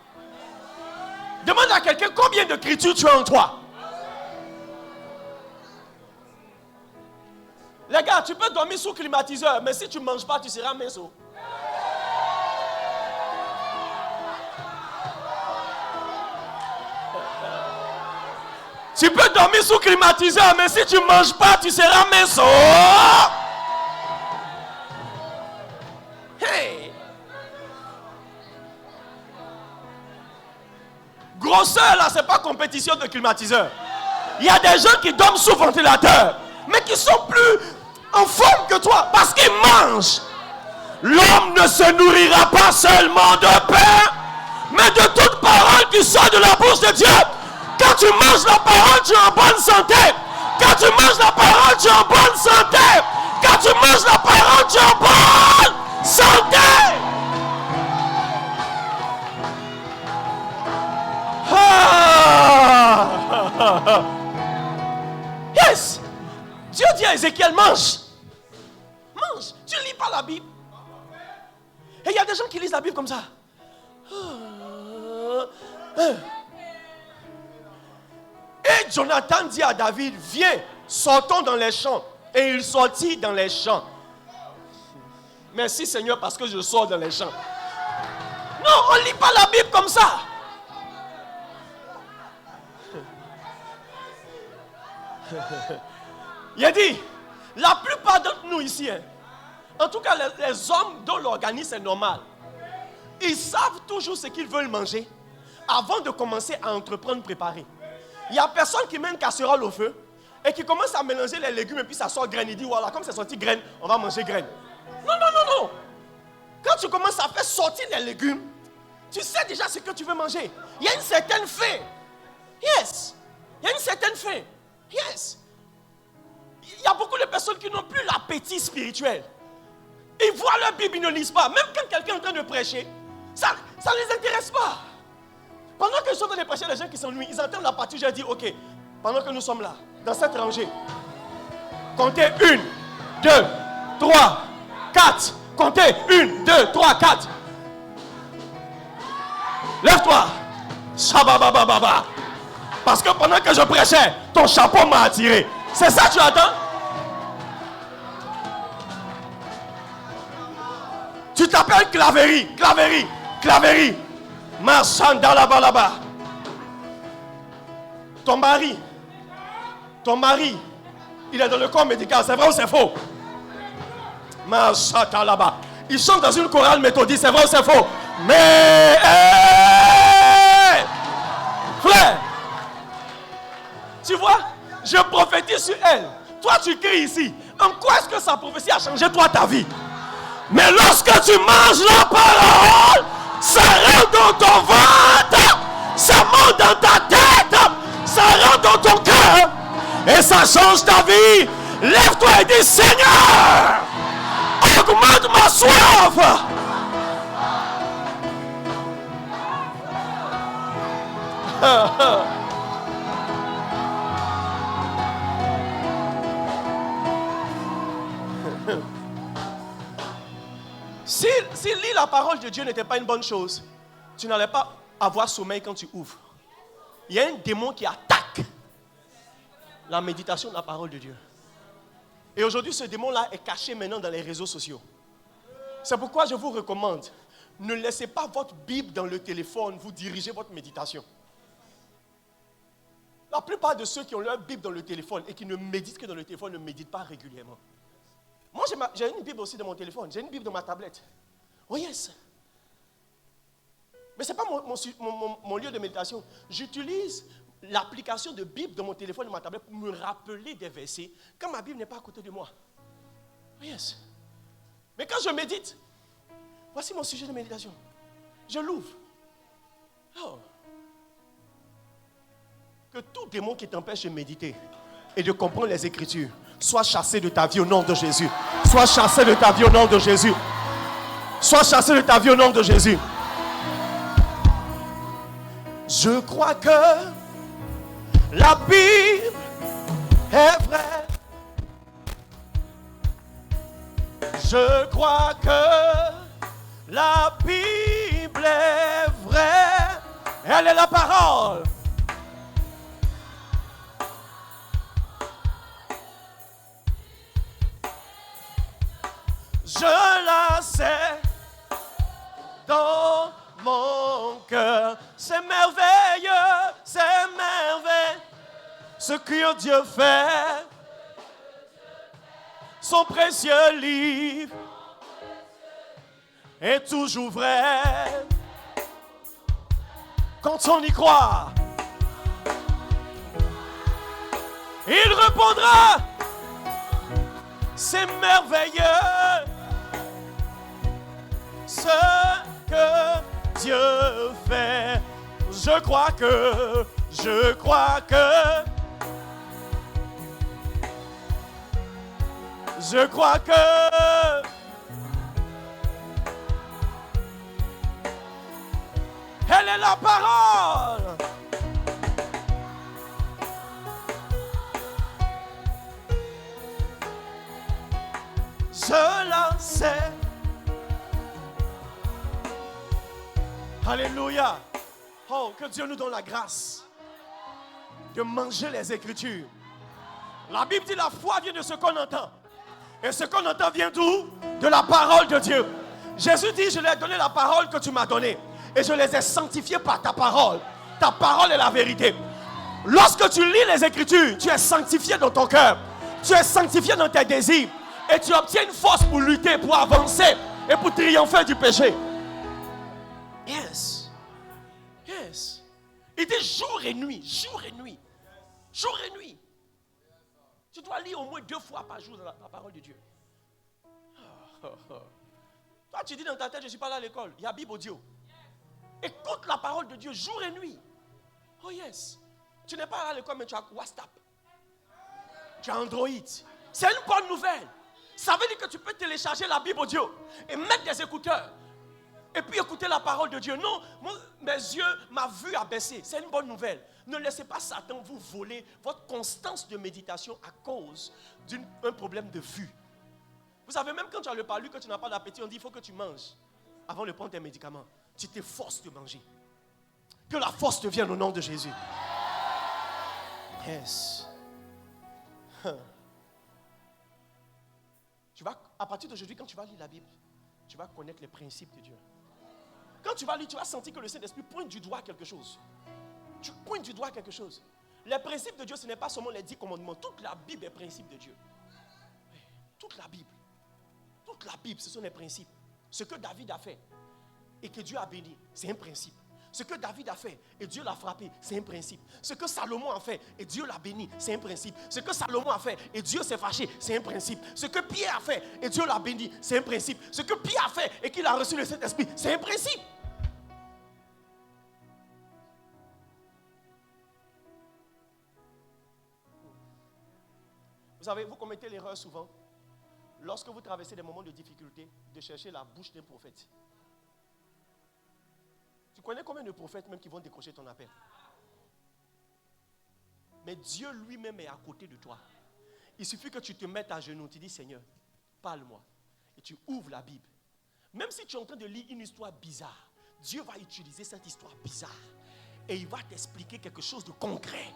Demande à quelqu'un combien d'écriture tu as en toi. Les gars, tu peux dormir sous climatiseur, mais si tu ne manges pas, tu seras mince. Tu peux dormir sous climatiseur, mais si tu ne manges pas, tu seras mince. Hey! Grosseur, là, ce n'est pas compétition de climatiseur. Il y a des gens qui dorment sous ventilateur, mais qui sont plus en forme que toi, parce qu'ils mangent. L'homme ne se nourrira pas seulement de pain, mais de toute parole qui sort de la bouche de Dieu. Quand tu manges la parole, tu es en bonne santé. Quand tu manges la parole, tu es en bonne santé. Quand tu manges la parole, tu es en bonne santé. Ah. Yes. Dieu dit à Ézéchiel, mange. Mange. Tu ne lis pas la Bible. Et il y a des gens qui lisent la Bible comme ça. Et Jonathan dit à David, viens, sortons dans les champs. Et il sortit dans les champs. Merci Seigneur parce que je sors dans les champs. Non, on ne lit pas la Bible comme ça. Il a dit, la plupart d'entre nous ici, en tout cas les hommes dont l'organisme est normal, ils savent toujours ce qu'ils veulent manger avant de commencer à entreprendre, préparer. Il n'y a personne qui met une casserole au feu et qui commence à mélanger les légumes et puis ça sort graine. Il dit, voilà, comme c'est sorti graine, on va manger graine. Non, non, non, non. Quand tu commences à faire sortir les légumes, tu sais déjà ce que tu veux manger. Il y a une certaine faim. Yes. Il y a une certaine faim. Yes. Il y a beaucoup de personnes qui n'ont plus l'appétit spirituel. Ils voient leur Bible, ils ne lisent pas. Même quand quelqu'un est en train de prêcher, ça ne les intéresse pas. Pendant que je suis en train de prêcher, les gens qui s'ennuient, ils entendent la partie, je dis, ok, pendant que nous sommes là, dans cette rangée, comptez 1, 2, 3, 4. Comptez 1, 2, 3, 4. Lève-toi. Shababababa. Parce que pendant que je prêchais, ton chapeau m'a attiré. C'est ça que tu attends? Tu t'appelles Claverie. Marsandalabalaba. Ton mari, il est dans le corps médical. C'est vrai ou c'est faux? Machata là-bas. Il chante dans une chorale méthodiste. C'est vrai ou c'est faux? Mais, frère, tu vois, je prophétise sur elle. Toi, tu cries ici. En quoi est-ce que sa prophétie a changé toi ta vie? Mais lorsque tu manges la parole, ça rentre dans ton ventre, ça monte dans ta tête, ça rentre dans ton cœur et ça change ta vie. Lève-toi et dis: Seigneur, augmente ma soif. Si lire la parole de Dieu n'était pas une bonne chose, tu n'allais pas avoir sommeil quand tu ouvres. Il y a un démon qui attaque la méditation de la parole de Dieu. Et aujourd'hui, ce démon-là est caché maintenant dans les réseaux sociaux. C'est pourquoi je vous recommande, ne laissez pas votre Bible dans le téléphone vous diriger votre méditation. La plupart de ceux qui ont leur Bible dans le téléphone et qui ne méditent que dans le téléphone ne méditent pas régulièrement. Moi, j'ai une Bible aussi dans mon téléphone. J'ai une Bible dans ma tablette. Oh yes. Mais ce n'est pas mon lieu de méditation. J'utilise l'application de Bible dans mon téléphone et ma tablette pour me rappeler des versets quand ma Bible n'est pas à côté de moi. Oh yes. Mais quand je médite, voici mon sujet de méditation. Je l'ouvre. Oh. Que tout démon qui t'empêche de méditer et de comprendre les Écritures soit chassé de ta vie au nom de Jésus. Sois chassé de ta vie au nom de Jésus. Sois chassé de ta vie au nom de Jésus. Je crois que la Bible est vraie. Je crois que la Bible est vraie. Elle est la parole. Je la sais dans mon cœur. C'est merveilleux, c'est merveilleux ce que Dieu fait. Son précieux livre est toujours vrai. Quand on y croit, il répondra. C'est merveilleux ce que Dieu fait. Je crois que elle est la parole. Je la sais. Alléluia. Oh, que Dieu nous donne la grâce de manger les Écritures. La Bible dit la foi vient de ce qu'on entend. Et ce qu'on entend vient d'où? De la parole de Dieu. Jésus dit: je leur ai donné la parole que tu m'as donnée. Et je les ai sanctifiés par ta parole. Ta parole est la vérité. Lorsque tu lis les Écritures, tu es sanctifié dans ton cœur. Tu es sanctifié dans tes désirs. Et tu obtiens une force pour lutter, pour avancer et pour triompher du péché. Yes. Yes. Il dit jour et nuit, jour et nuit. Jour et nuit. Tu dois lire au moins 2 fois par jour la parole de Dieu. Toi, tu dis dans ta tête: je ne suis pas là à l'école. Il y a Bible audio. Écoute la parole de Dieu jour et nuit. Oh yes. Tu n'es pas là à l'école, mais tu as WhatsApp. Tu as Android. C'est une bonne nouvelle. Ça veut dire que tu peux télécharger la Bible audio et mettre des écouteurs et puis écouter la parole de Dieu. Non, mes yeux, ma vue a baissé. C'est une bonne nouvelle. Ne laissez pas Satan vous voler votre constance de méditation à cause d'un problème de vue. Vous savez, même quand tu as le palu, que tu n'as pas d'appétit, on dit: il faut que tu manges avant de prendre tes médicaments. Tu t'efforces de manger. Que la force te vienne au nom de Jésus. Yes. À partir d'aujourd'hui, quand tu vas lire la Bible, tu vas connaître les principes de Dieu. Quand tu vas lire, tu vas sentir que le Saint-Esprit pointe du doigt quelque chose. Tu pointes du doigt quelque chose. Les principes de Dieu, ce n'est pas seulement les 10 commandements. Toute la Bible est principe de Dieu. Toute la Bible. Toute la Bible, ce sont les principes. Ce que David a fait et que Dieu a béni, c'est un principe. Ce que David a fait et Dieu l'a frappé, c'est un principe. Ce que Salomon a fait et Dieu l'a béni, c'est un principe. Ce que Salomon a fait et Dieu s'est fâché, c'est un principe. Ce que Pierre a fait et Dieu l'a béni, c'est un principe. Ce que Pierre a fait et qu'il a reçu le Saint-Esprit, c'est un principe. Vous savez, vous commettez l'erreur souvent, lorsque vous traversez des moments de difficulté, de chercher la bouche d'un prophète. Tu connais combien de prophètes même qui vont décrocher ton appel? Mais Dieu lui-même est à côté de toi. Il suffit que tu te mettes à genoux, tu dis Seigneur, parle-moi. Et tu ouvres la Bible. Même si tu es en train de lire une histoire bizarre, Dieu va utiliser cette histoire bizarre. Et il va t'expliquer quelque chose de concret.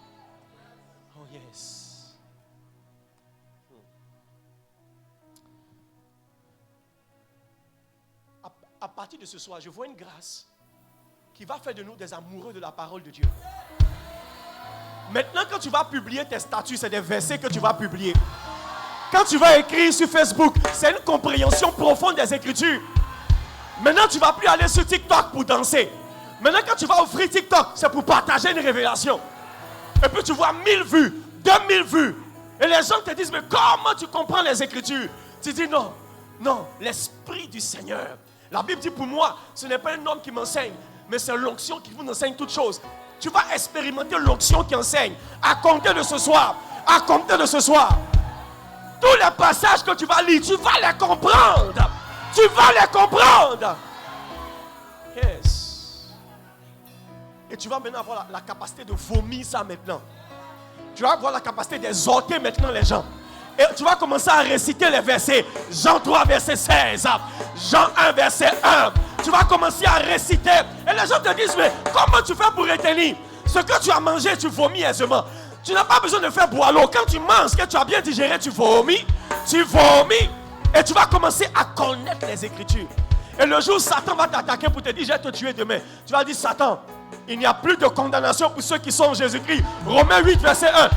Oh yes. À partir de ce soir, je vois une grâce qui va faire de nous des amoureux de la parole de Dieu. Maintenant, quand tu vas publier tes statuts, c'est des versets que tu vas publier. Quand tu vas écrire sur Facebook, c'est une compréhension profonde des Écritures. Maintenant, tu ne vas plus aller sur TikTok pour danser. Maintenant, quand tu vas ouvrir TikTok, c'est pour partager une révélation. Et puis tu vois 1000 vues, 2000 vues. Et les gens te disent, mais comment tu comprends les Écritures? Tu dis non, non, l'Esprit du Seigneur. La Bible dit pour moi, ce n'est pas un homme qui m'enseigne, mais c'est l'onction qui vous enseigne toutes choses. Tu vas expérimenter l'onction qui enseigne. À compter de ce soir. À compter de ce soir. Tous les passages que tu vas lire, tu vas les comprendre. Tu vas les comprendre. Yes. Et tu vas maintenant avoir la capacité de vomir ça maintenant. Tu vas avoir la capacité d'exhorter maintenant les gens. Et tu vas commencer à réciter les versets. Jean 3, verset 16. Jean 1, verset 1. Tu vas commencer à réciter. Et les gens te disent, mais comment tu fais pour retenir? Ce que tu as mangé, tu vomis aisément. Tu n'as pas besoin de faire boire l'eau. Quand tu manges, que tu as bien digéré, tu vomis. Tu vomis. Et tu vas commencer à connaître les Écritures. Et le jour où Satan va t'attaquer pour te dire, je vais te tuer demain. Tu vas dire, Satan, il n'y a plus de condamnation pour ceux qui sont en Jésus-Christ. Romains 8, verset 1.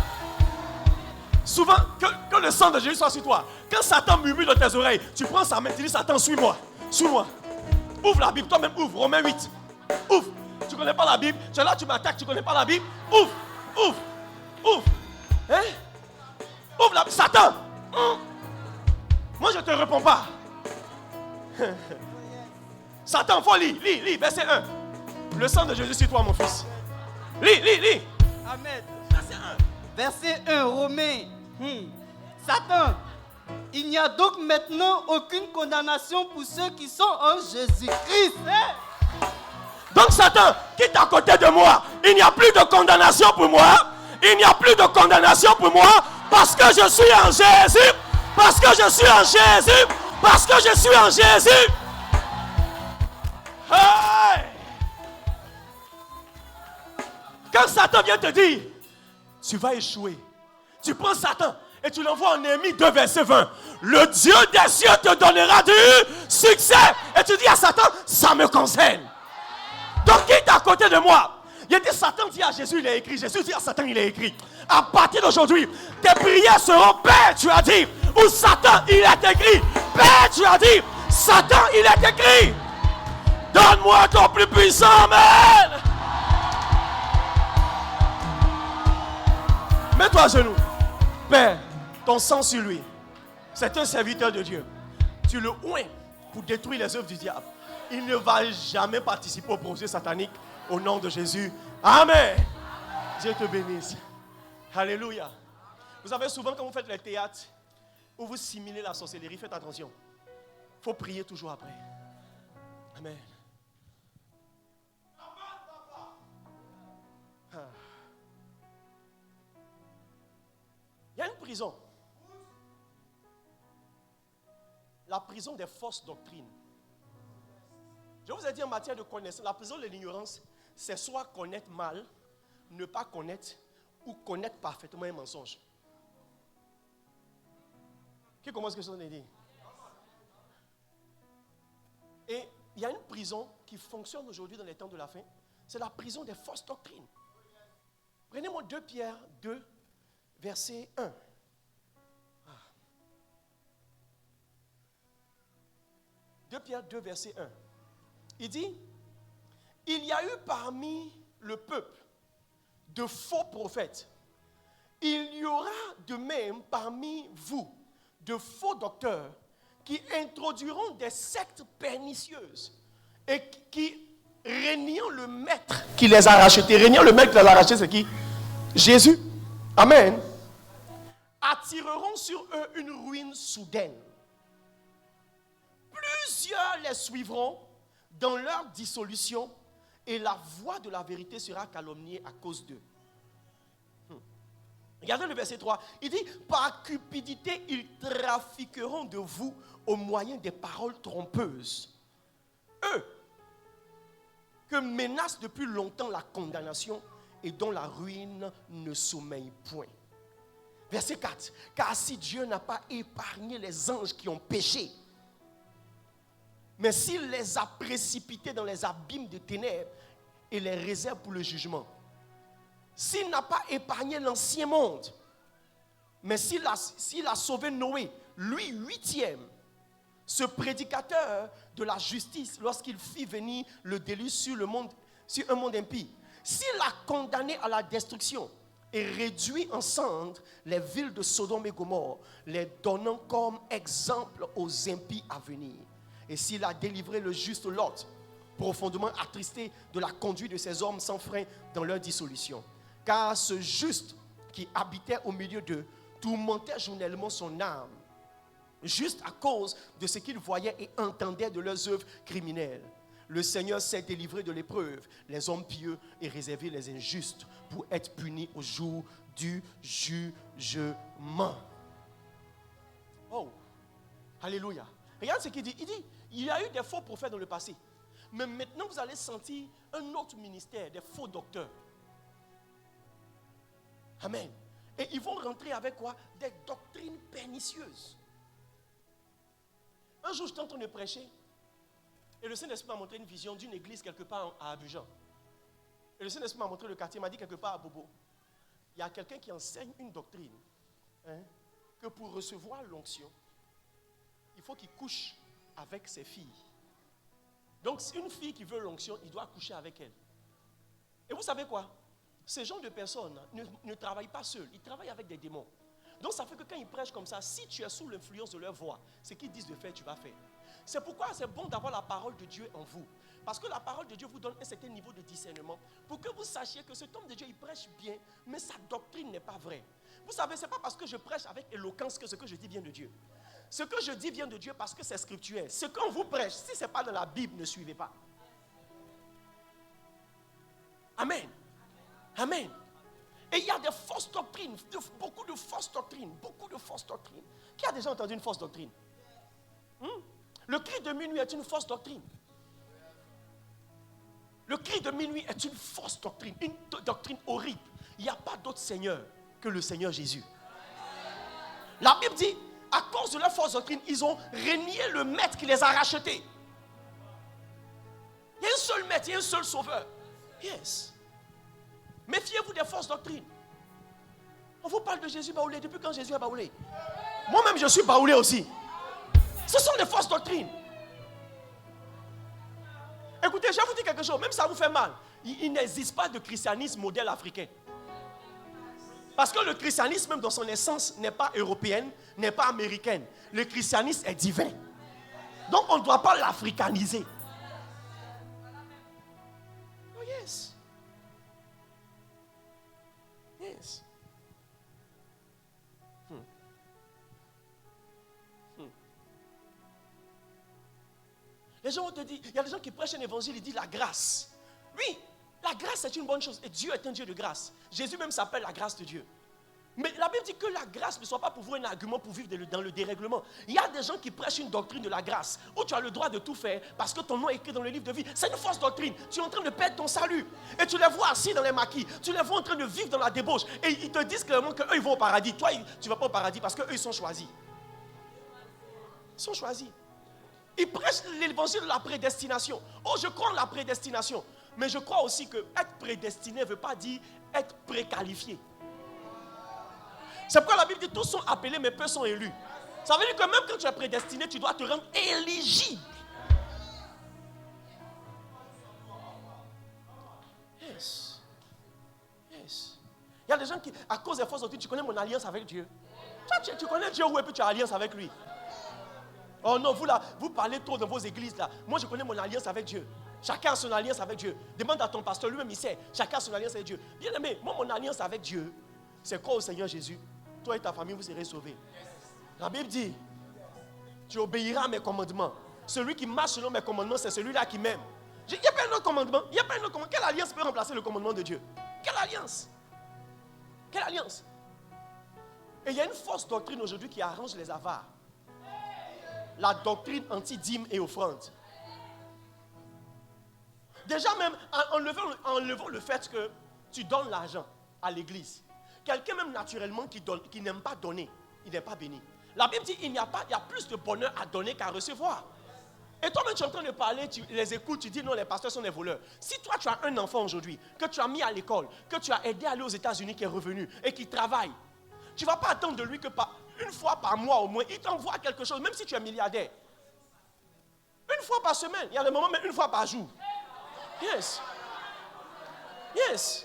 Souvent, que le sang de Jésus soit sur toi. Quand Satan murmure dans tes oreilles, tu prends sa main, tu dis, Satan, suis-moi. Suis-moi. Ouvre la Bible, toi-même ouvre. Romains 8. Ouvre. Tu ne connais pas la Bible. Tu es là, tu m'attaques, tu ne connais pas la Bible. Ouvre. Ouvre. Ouvre. Hein? Ouvre la Bible. Satan. Moi, je ne te réponds pas. Satan, il faut lire. Lis. Verset 1. Le sang de Jésus sur toi, mon fils. Lis. Amen. Verset 1. Verset 1, Romains. Satan, il n'y a donc maintenant aucune condamnation pour ceux qui sont en Jésus-Christ. Donc Satan, quitte à côté de moi. Il n'y a plus de condamnation pour moi. Il n'y a plus de condamnation pour moi. Parce que je suis en Jésus. Parce que je suis en Jésus. Parce que je suis en Jésus. Hey! Quand Satan vient te dire, tu vas échouer. Tu prends Satan et tu l'envoies en Néhémie 2, verset 20. Le Dieu des cieux te donnera du succès. Et tu dis à Satan, ça me concerne. Donc, qui est à côté de moi? Il a dit, Satan dit à Jésus, il est écrit. Jésus dit à Satan, il est écrit. À partir d'aujourd'hui, tes prières seront Père, tu as dit. Ou Satan, il est écrit. Père, tu as dit. Satan, il est écrit. Donne-moi ton plus puissant, amen. Mets-toi à genoux. Père, ton sang sur lui. C'est un serviteur de Dieu. Tu le oins pour détruire les œuvres du diable. Il ne va jamais participer au projet satanique au nom de Jésus. Amen. Dieu te bénisse. Alléluia. Vous savez, souvent quand vous faites le théâtre, où vous simulez la sorcellerie, faites attention. Il faut prier toujours après. Amen. Il y a une prison. La prison des fausses doctrines. Je vous ai dit en matière de connaissance, la prison de l'ignorance, c'est soit connaître mal, ne pas connaître, ou connaître parfaitement un mensonge. Qui commence ce que je viens de dire? Et il y a une prison qui fonctionne aujourd'hui dans les temps de la fin. C'est la prison des fausses doctrines. Prenez-moi 2 Pierre 2, verset 1. 2 Pierre 2, verset 1. Il dit, il y a eu parmi le peuple de faux prophètes. Il y aura de même parmi vous de faux docteurs qui introduiront des sectes pernicieuses et qui, régnant le maître qui les a rachetés, régnant le maître qui les a rachetés, c'est qui? Jésus. Amen. Attireront sur eux une ruine soudaine. Plusieurs les suivront dans leur dissolution et la voix de la vérité sera calomniée à cause d'eux. Regardez le verset 3. Il dit, par cupidité, ils trafiqueront de vous au moyen des paroles trompeuses. Eux, que menace depuis longtemps la condamnation et dont la ruine ne sommeille point. Verset 4. Car si Dieu n'a pas épargné les anges qui ont péché, mais s'il les a précipités dans les abîmes de ténèbres et les réserve pour le jugement, s'il n'a pas épargné l'ancien monde, mais s'il a sauvé Noé, lui 8e, ce prédicateur de la justice, lorsqu'il fit venir le déluge sur un monde impie, s'il a condamné à la destruction et réduit en cendres les villes de Sodome et Gomorrhe, les donnant comme exemple aux impies à venir, et s'il a délivré le juste Lot, profondément attristé de la conduite de ces hommes sans frein dans leur dissolution. Car ce juste qui habitait au milieu d'eux tourmentait journellement son âme, juste à cause de ce qu'il voyait et entendait de leurs œuvres criminelles. Le Seigneur s'est délivré de l'épreuve, les hommes pieux et réservé les injustes pour être punis au jour du jugement. Oh, alléluia. Regarde ce qu'il dit. Il dit, il y a eu des faux prophètes dans le passé. Mais maintenant, vous allez sentir un autre ministère, des faux docteurs. Amen. Et ils vont rentrer avec quoi? Des doctrines pernicieuses. Un jour, j'étais en train de prêcher. Et le Saint-Esprit m'a montré une vision d'une église quelque part à Abidjan. Et le Saint-Esprit m'a montré le quartier, m'a dit quelque part à Bobo. Il y a quelqu'un qui enseigne une doctrine. Que pour recevoir l'onction, il faut qu'il couche avec ses filles. Donc, une fille qui veut l'onction, il doit coucher avec elle. Et vous savez quoi? Ces gens de personnes ne travaillent pas seuls, ils travaillent avec des démons. Donc, ça fait que quand ils prêchent comme ça, si tu es sous l'influence de leur voix, ce qu'ils disent de faire, tu vas faire. C'est pourquoi c'est bon d'avoir la parole de Dieu en vous. Parce que la parole de Dieu vous donne un certain niveau de discernement pour que vous sachiez que cet homme de Dieu, il prêche bien, mais sa doctrine n'est pas vraie. Vous savez, ce n'est pas parce que je prêche avec éloquence que ce que je dis vient de Dieu. Ce que je dis vient de Dieu parce que c'est scriptuel. Ce qu'on vous prêche, si ce n'est pas dans la Bible, ne suivez pas. Amen. Amen. Et il y a des fausses doctrines, beaucoup de fausses doctrines, Qui a déjà entendu une fausse doctrine? Le cri de minuit est une fausse doctrine. Le cri de minuit est une fausse doctrine, une doctrine horrible. Il n'y a pas d'autre Seigneur que le Seigneur Jésus. La Bible dit, à cause de leur fausse doctrine, ils ont renié le maître qui les a rachetés. Il y a un seul maître, il y a un seul sauveur. Yes. Méfiez-vous des fausses doctrines. On vous parle de Jésus baoulé. Depuis quand Jésus est baoulé? Moi-même, je suis baoulé aussi. Ce sont des fausses doctrines. Écoutez, je vais vous dire quelque chose. Même si ça vous fait mal, il n'existe pas de christianisme modèle africain. Parce que le christianisme, même dans son essence, n'est pas européenne, n'est pas américaine. Le christianisme est divin. Donc, on ne doit pas l'africaniser. Oh yes. Yes. Les gens vont te dire, il y a des gens qui prêchent un évangile, ils disent la grâce. Oui, la grâce c'est une bonne chose. Et Dieu est un Dieu de grâce. Jésus même s'appelle la grâce de Dieu. Mais la Bible dit que la grâce ne soit pas pour vous un argument pour vivre dans le dérèglement. Il y a des gens qui prêchent une doctrine de la grâce, où tu as le droit de tout faire parce que ton nom est écrit dans le livre de vie. C'est une fausse doctrine. Tu es en train de perdre ton salut. Et tu les vois assis dans les maquis. Tu les vois en train de vivre dans la débauche. Et ils te disent clairement qu'eux ils vont au paradis. Toi, tu ne vas pas au paradis parce qu'eux ils sont choisis. Ils sont choisis. Ils prêchent l'évangile de la prédestination. Oh, je crois en la prédestination. Mais je crois aussi que être prédestiné ne veut pas dire être préqualifié. C'est pourquoi la Bible dit tous sont appelés mais peu sont élus. Ça veut dire que même quand tu es prédestiné, tu dois te rendre éligible. Yes. Yes. Il y a des gens qui, à cause des fausses doctrines, tu connais mon alliance avec Dieu. Tu connais Dieu où et puis tu as alliance avec lui. Oh non, vous là, vous parlez trop dans vos églises là. Moi je connais mon alliance avec Dieu. Chacun a son alliance avec Dieu. Demande à ton pasteur, lui-même il sait. Chacun a son alliance avec Dieu. Bien aimé, moi mon alliance avec Dieu, c'est quoi au Seigneur Jésus? Toi et ta famille, vous serez sauvés. La Bible dit, tu obéiras à mes commandements. Celui qui marche selon mes commandements, c'est celui-là qui m'aime. Il n'y a pas un autre commandement. Il n'y a pas un autre commandement. Quelle alliance peut remplacer le commandement de Dieu? Quelle alliance? Quelle alliance? Et il y a une fausse doctrine aujourd'hui qui arrange les avares. La doctrine anti-dîme et offrande. Déjà même, en levant le fait que tu donnes l'argent à l'église. Quelqu'un même naturellement qui n'aime pas donner, il n'est pas béni. La Bible dit il y a plus de bonheur à donner qu'à recevoir. Et toi-même tu es en train de parler, tu les écoutes, tu dis non, les pasteurs sont des voleurs. Si toi tu as un enfant aujourd'hui, que tu as mis à l'école, que tu as aidé à aller aux États-Unis, qui est revenu et qui travaille, tu ne vas pas attendre de lui que une fois par mois au moins, il t'envoie quelque chose, même si tu es milliardaire. Une fois par semaine, il y a des moments, mais une fois par jour. Yes. Yes.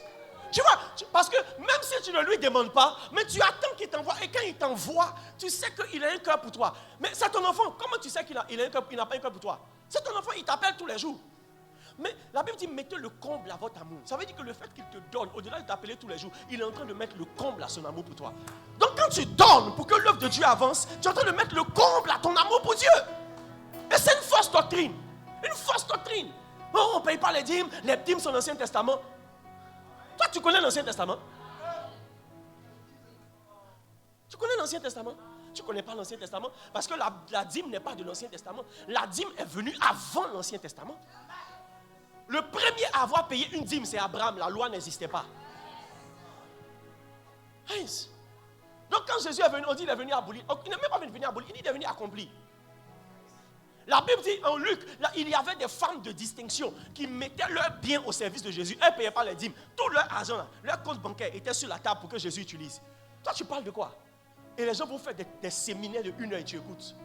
Tu vois, parce que même si tu ne lui demandes pas, mais tu attends qu'il t'envoie. Et quand il t'envoie, tu sais qu'il a un cœur pour toi. Mais c'est ton enfant. Comment tu sais qu'il n'a pas un cœur pour toi? C'est ton enfant, il t'appelle tous les jours. Mais la Bible dit, mettez le comble à votre amour. Ça veut dire que le fait qu'il te donne, au-delà de t'appeler tous les jours, il est en train de mettre le comble à son amour pour toi. Donc quand tu donnes pour que l'œuvre de Dieu avance, tu es en train de mettre le comble à ton amour pour Dieu. Et c'est une fausse doctrine. Une fausse doctrine. Oh, on ne paye pas les dîmes sont dans l'Ancien Testament. Toi, tu connais l'Ancien Testament? Tu connais l'Ancien Testament? Tu ne connais pas l'Ancien Testament? Parce que la dîme n'est pas de l'Ancien Testament. La dîme est venue avant l'Ancien Testament. Le premier à avoir payé une dîme, c'est Abraham. La loi n'existait pas. Yes. Donc quand Jésus est venu, on dit qu'il est venu abolir. Il n'est même pas venu abolir, il est venu accomplir. La Bible dit en Luc, là, il y avait des femmes de distinction qui mettaient leurs biens au service de Jésus. Elles ne payaient pas les dîmes. Tout leur argent, là, leur compte bancaire était sur la table pour que Jésus utilise. Toi, tu parles de quoi? Et les gens vont faire des séminaires de 1 heure et tu écoutes.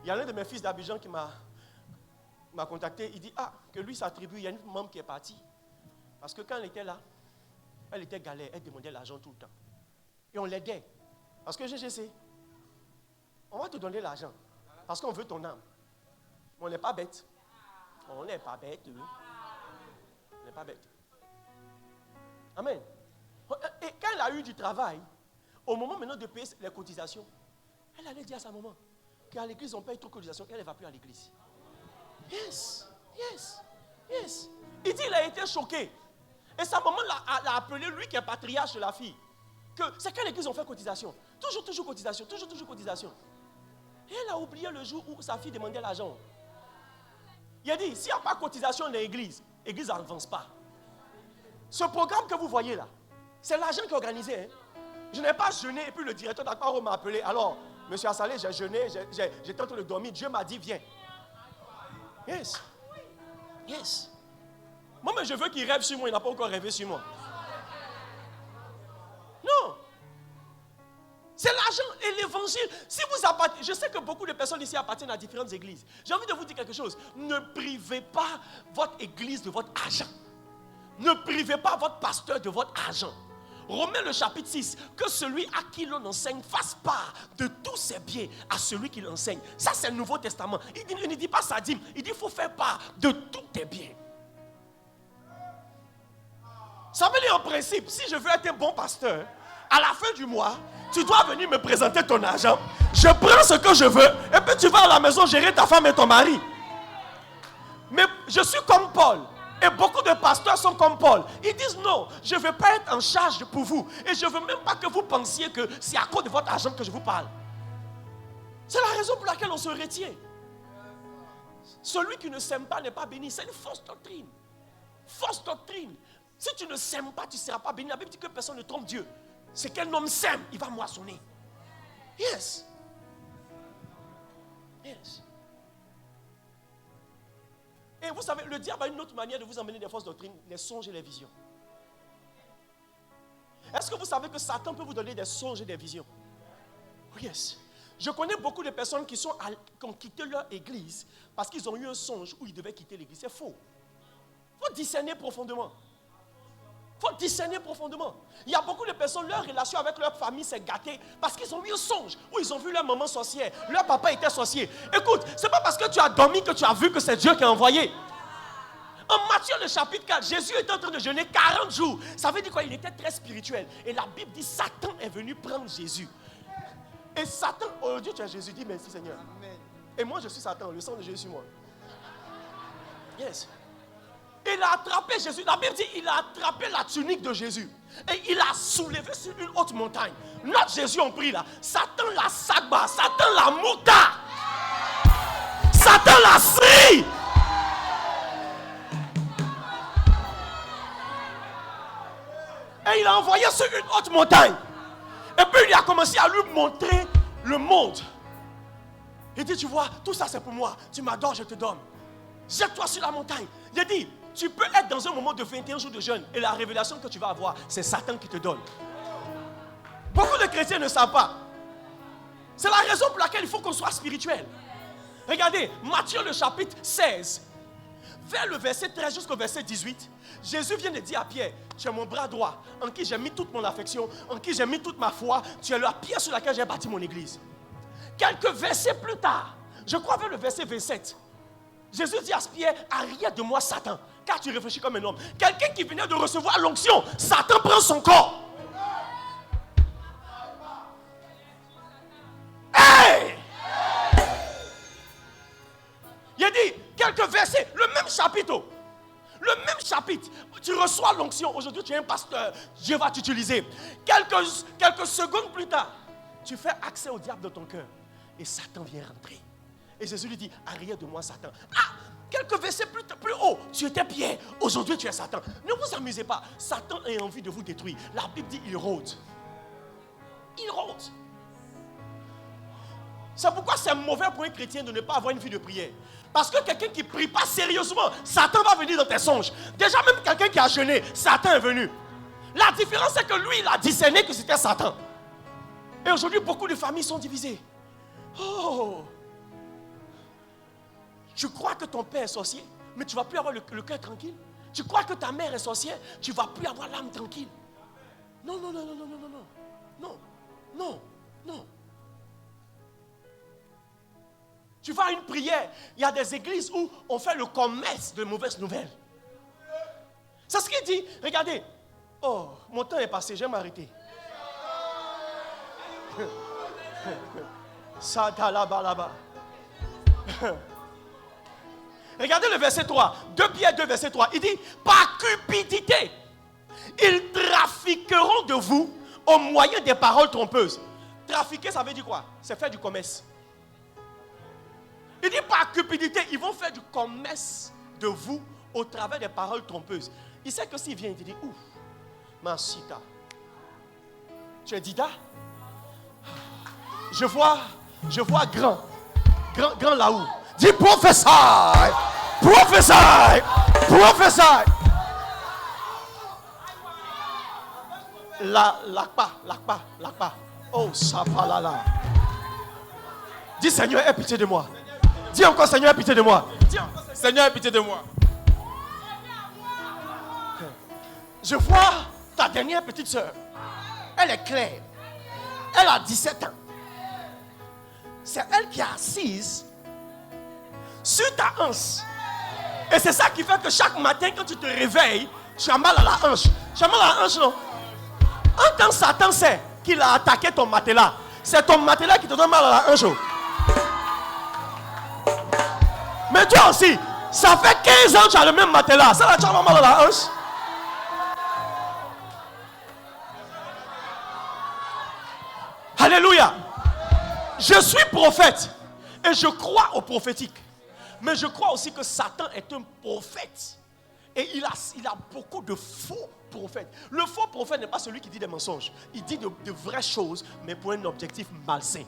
Il y a l'un de mes fils d'Abidjan qui m'a contacté. Il dit, que lui, sa tribu, il y a une membre qui est partie. Parce que quand elle était là, elle était galère, elle demandait l'argent tout le temps. Et on l'aidait. Parce que GGC, on va te donner l'argent. Parce qu'on veut ton âme. Mais on n'est pas bête. On n'est pas bête. On n'est pas bête. Amen. Et quand elle a eu du travail, au moment maintenant de payer les cotisations, elle allait dire à sa maman qu'à l'église on paye trop de cotisations, qu'elle ne va plus à l'église. Yes, yes, yes. Il dit qu'il a été choqué. Et sa maman l'a appelé, lui qui est patriarche de la fille, que c'est qu'à l'église on fait cotisation. Toujours cotisation, toujours cotisation. Et elle a oublié le jour où sa fille demandait l'argent. Il a dit, s'il n'y a pas de cotisation dans l'église, l'église n'avance pas. Ce programme que vous voyez là, c'est l'argent qui est organisé. Hein. Je n'ai pas jeûné et puis le directeur d'Akparo m'a appelé. Alors, monsieur Assalé, j'ai jeûné, j'étais en train de dormir. Dieu m'a dit, viens. Yes. Yes. Moi, mais je veux qu'il rêve sur moi, il n'a pas encore rêvé sur moi. Non. C'est l'argent et l'évangile. Si vous appartenez, je sais que beaucoup de personnes ici appartiennent à différentes églises. J'ai envie de vous dire quelque chose. Ne privez pas votre église de votre argent. Ne privez pas votre pasteur de votre argent. Romains le chapitre 6, que celui à qui l'on enseigne fasse part de tous ses biens à celui qui l'enseigne. Ça, c'est le Nouveau Testament. Il ne dit pas ça dîme, il dit qu'il faut faire part de tous tes biens. Ça veut dire en principe, si je veux être un bon pasteur, à la fin du mois, tu dois venir me présenter ton argent. Je prends ce que je veux et puis tu vas à la maison gérer ta femme et ton mari. Mais je suis comme Paul. Et beaucoup de pasteurs sont comme Paul. Ils disent non, je ne veux pas être en charge pour vous. Et je ne veux même pas que vous pensiez que c'est à cause de votre argent que je vous parle. C'est la raison pour laquelle on se retient. Celui qui ne sème pas n'est pas béni. C'est une fausse doctrine. Fausse doctrine. Si tu ne sèmes pas, tu ne seras pas béni. La Bible dit que personne ne trompe Dieu. C'est qu'un homme sème, il va moissonner. Yes. Yes. Et vous savez, le diable a une autre manière de vous emmener des fausses doctrines, les songes et les visions. Est-ce que vous savez que Satan peut vous donner des songes et des visions? Oh yes. Je connais beaucoup de personnes qui ont quitté leur église parce qu'ils ont eu un songe où ils devaient quitter l'église. C'est faux. Il faut discerner profondément. Il faut discerner profondément. Il y a beaucoup de personnes, leur relation avec leur famille s'est gâtée parce qu'ils ont eu un songe où ils ont vu leur maman sorcière, leur papa était sorcier. Écoute, ce n'est pas parce que tu as dormi que tu as vu que c'est Dieu qui a envoyé. En Matthieu, le chapitre 4, Jésus était en train de jeûner 40 jours. Ça veut dire quoi? Il était très spirituel. Et la Bible dit, Satan est venu prendre Jésus. Et Satan, oh Dieu, tu as Jésus, dis merci Seigneur. Amen. Et moi, je suis Satan, le sang de Jésus sur moi. Yes. Il a attrapé Jésus. La Bible dit, il a attrapé la tunique de Jésus. Et il l'a soulevé sur une haute montagne. Notre Jésus en prie là. Satan l'a sagba, Satan l'a mouta. Satan l'a sri. Et il a envoyé sur une haute montagne. Et puis il a commencé à lui montrer le monde. Il dit, tu vois, tout ça c'est pour moi. Tu m'adores, je te donne. Jette-toi sur la montagne. Il a dit, tu peux être dans un moment de 21 jours de jeûne. Et la révélation que tu vas avoir, c'est Satan qui te donne. Beaucoup de chrétiens ne savent pas. C'est la raison pour laquelle il faut qu'on soit spirituel. Regardez, Matthieu le chapitre 16. Vers le verset 13 jusqu'au verset 18, Jésus vient de dire à Pierre, tu es mon bras droit, en qui j'ai mis toute mon affection, en qui j'ai mis toute ma foi, tu es la pierre sur laquelle j'ai bâti mon église. Quelques versets plus tard, je crois vers le verset 27, Jésus dit à Pierre, arrière de moi Satan, car tu réfléchis comme un homme. Quelqu'un qui venait de recevoir l'onction, Satan prend son corps. Hey! Il a dit, quelques versets, le même chapitre. Le même chapitre. Tu reçois l'onction. Aujourd'hui, tu es un pasteur. Dieu va t'utiliser. Quelques secondes plus tard, tu fais accès au diable de ton cœur. Et Satan vient rentrer. Et Jésus lui dit, arrière de moi, Satan. Ah, quelques versets plus haut, tu étais Pierre. Aujourd'hui, tu es Satan. Ne vous amusez pas. Satan a envie de vous détruire. La Bible dit, il rôde. Il rôde. C'est pourquoi c'est mauvais pour un chrétien de ne pas avoir une vie de prière. Parce que quelqu'un qui ne prie pas sérieusement, Satan va venir dans tes songes. Déjà même quelqu'un qui a jeûné, Satan est venu. La différence c'est que lui, il a discerné que c'était Satan. Et aujourd'hui, beaucoup de familles sont divisées. Oh! Tu crois que ton père est sorcier, mais tu ne vas plus avoir le cœur tranquille. Tu crois que ta mère est sorcière, tu ne vas plus avoir l'âme tranquille. Non, non, non, non, non, non, non, non, non, non. Tu vas à une prière, il y a des églises où on fait le commerce de mauvaises nouvelles. C'est ce qu'il dit. Regardez. Oh, mon temps est passé, je vais m'arrêter. Regardez le verset 3. 2 Pierre 2, verset 3. Il dit, par cupidité, ils trafiqueront de vous au moyen des paroles trompeuses. Trafiquer, ça veut dire quoi? C'est faire du commerce. Il dit par cupidité, ils vont faire du commerce de vous au travers des paroles trompeuses. Il sait que s'il vient, il dit, ouf, Mansita. Tu es Dida? Je vois grand là-haut. Dis prophèse, prophèse, prophèse. Lakpa. Oh, sapalala. Dis Seigneur, aie pitié de moi. Dis encore Seigneur, aie pitié de moi. Seigneur, aie pitié de moi. Je vois ta dernière petite soeur. Elle est claire. Elle a 17 ans. C'est elle qui est assise sur ta hanche. Et c'est ça qui fait que chaque matin, quand tu te réveilles, tu as mal à la hanche. Tu as mal à la hanche, non? En tant que Satan sait qu'il a attaqué ton matelas, c'est ton matelas qui te donne mal à la hanche. Mais toi aussi, ça fait 15 ans que tu as le même matelas. Ça là, tu as mal à la hanche. Alléluia. Je suis prophète et je crois au prophétique. Mais je crois aussi que Satan est un prophète. Et il a beaucoup de faux prophètes. Le faux prophète n'est pas celui qui dit des mensonges. Il dit de vraies choses, mais pour un objectif malsain.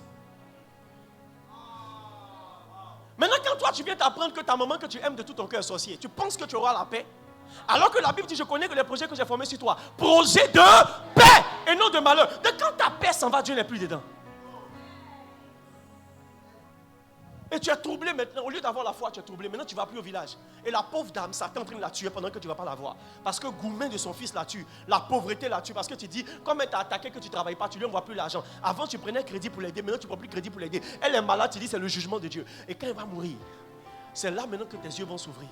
toi, tu viens t'apprendre que ta maman que tu aimes de tout ton cœur est sorcier. Tu penses que tu auras la paix. Alors que la Bible dit, je connais que les projets que j'ai formés sur toi, projets de paix et non de malheur. Donc quand ta paix s'en va, Dieu n'est plus dedans. Et tu es troublé maintenant. Au lieu d'avoir la foi, tu es troublé. Maintenant, tu ne vas plus au village. Et la pauvre dame, Satan est en train de la tuer pendant que tu ne vas pas la voir. Parce que Goumen de son fils la tue. La pauvreté la tue. Parce que tu dis, comme elle t'a attaqué, que tu ne travailles pas, tu ne lui envoies plus l'argent. Avant, tu prenais crédit pour l'aider. Maintenant, tu ne prends plus crédit pour l'aider. Elle est malade, tu dis, c'est le jugement de Dieu. Et quand elle va mourir, c'est là maintenant que tes yeux vont s'ouvrir.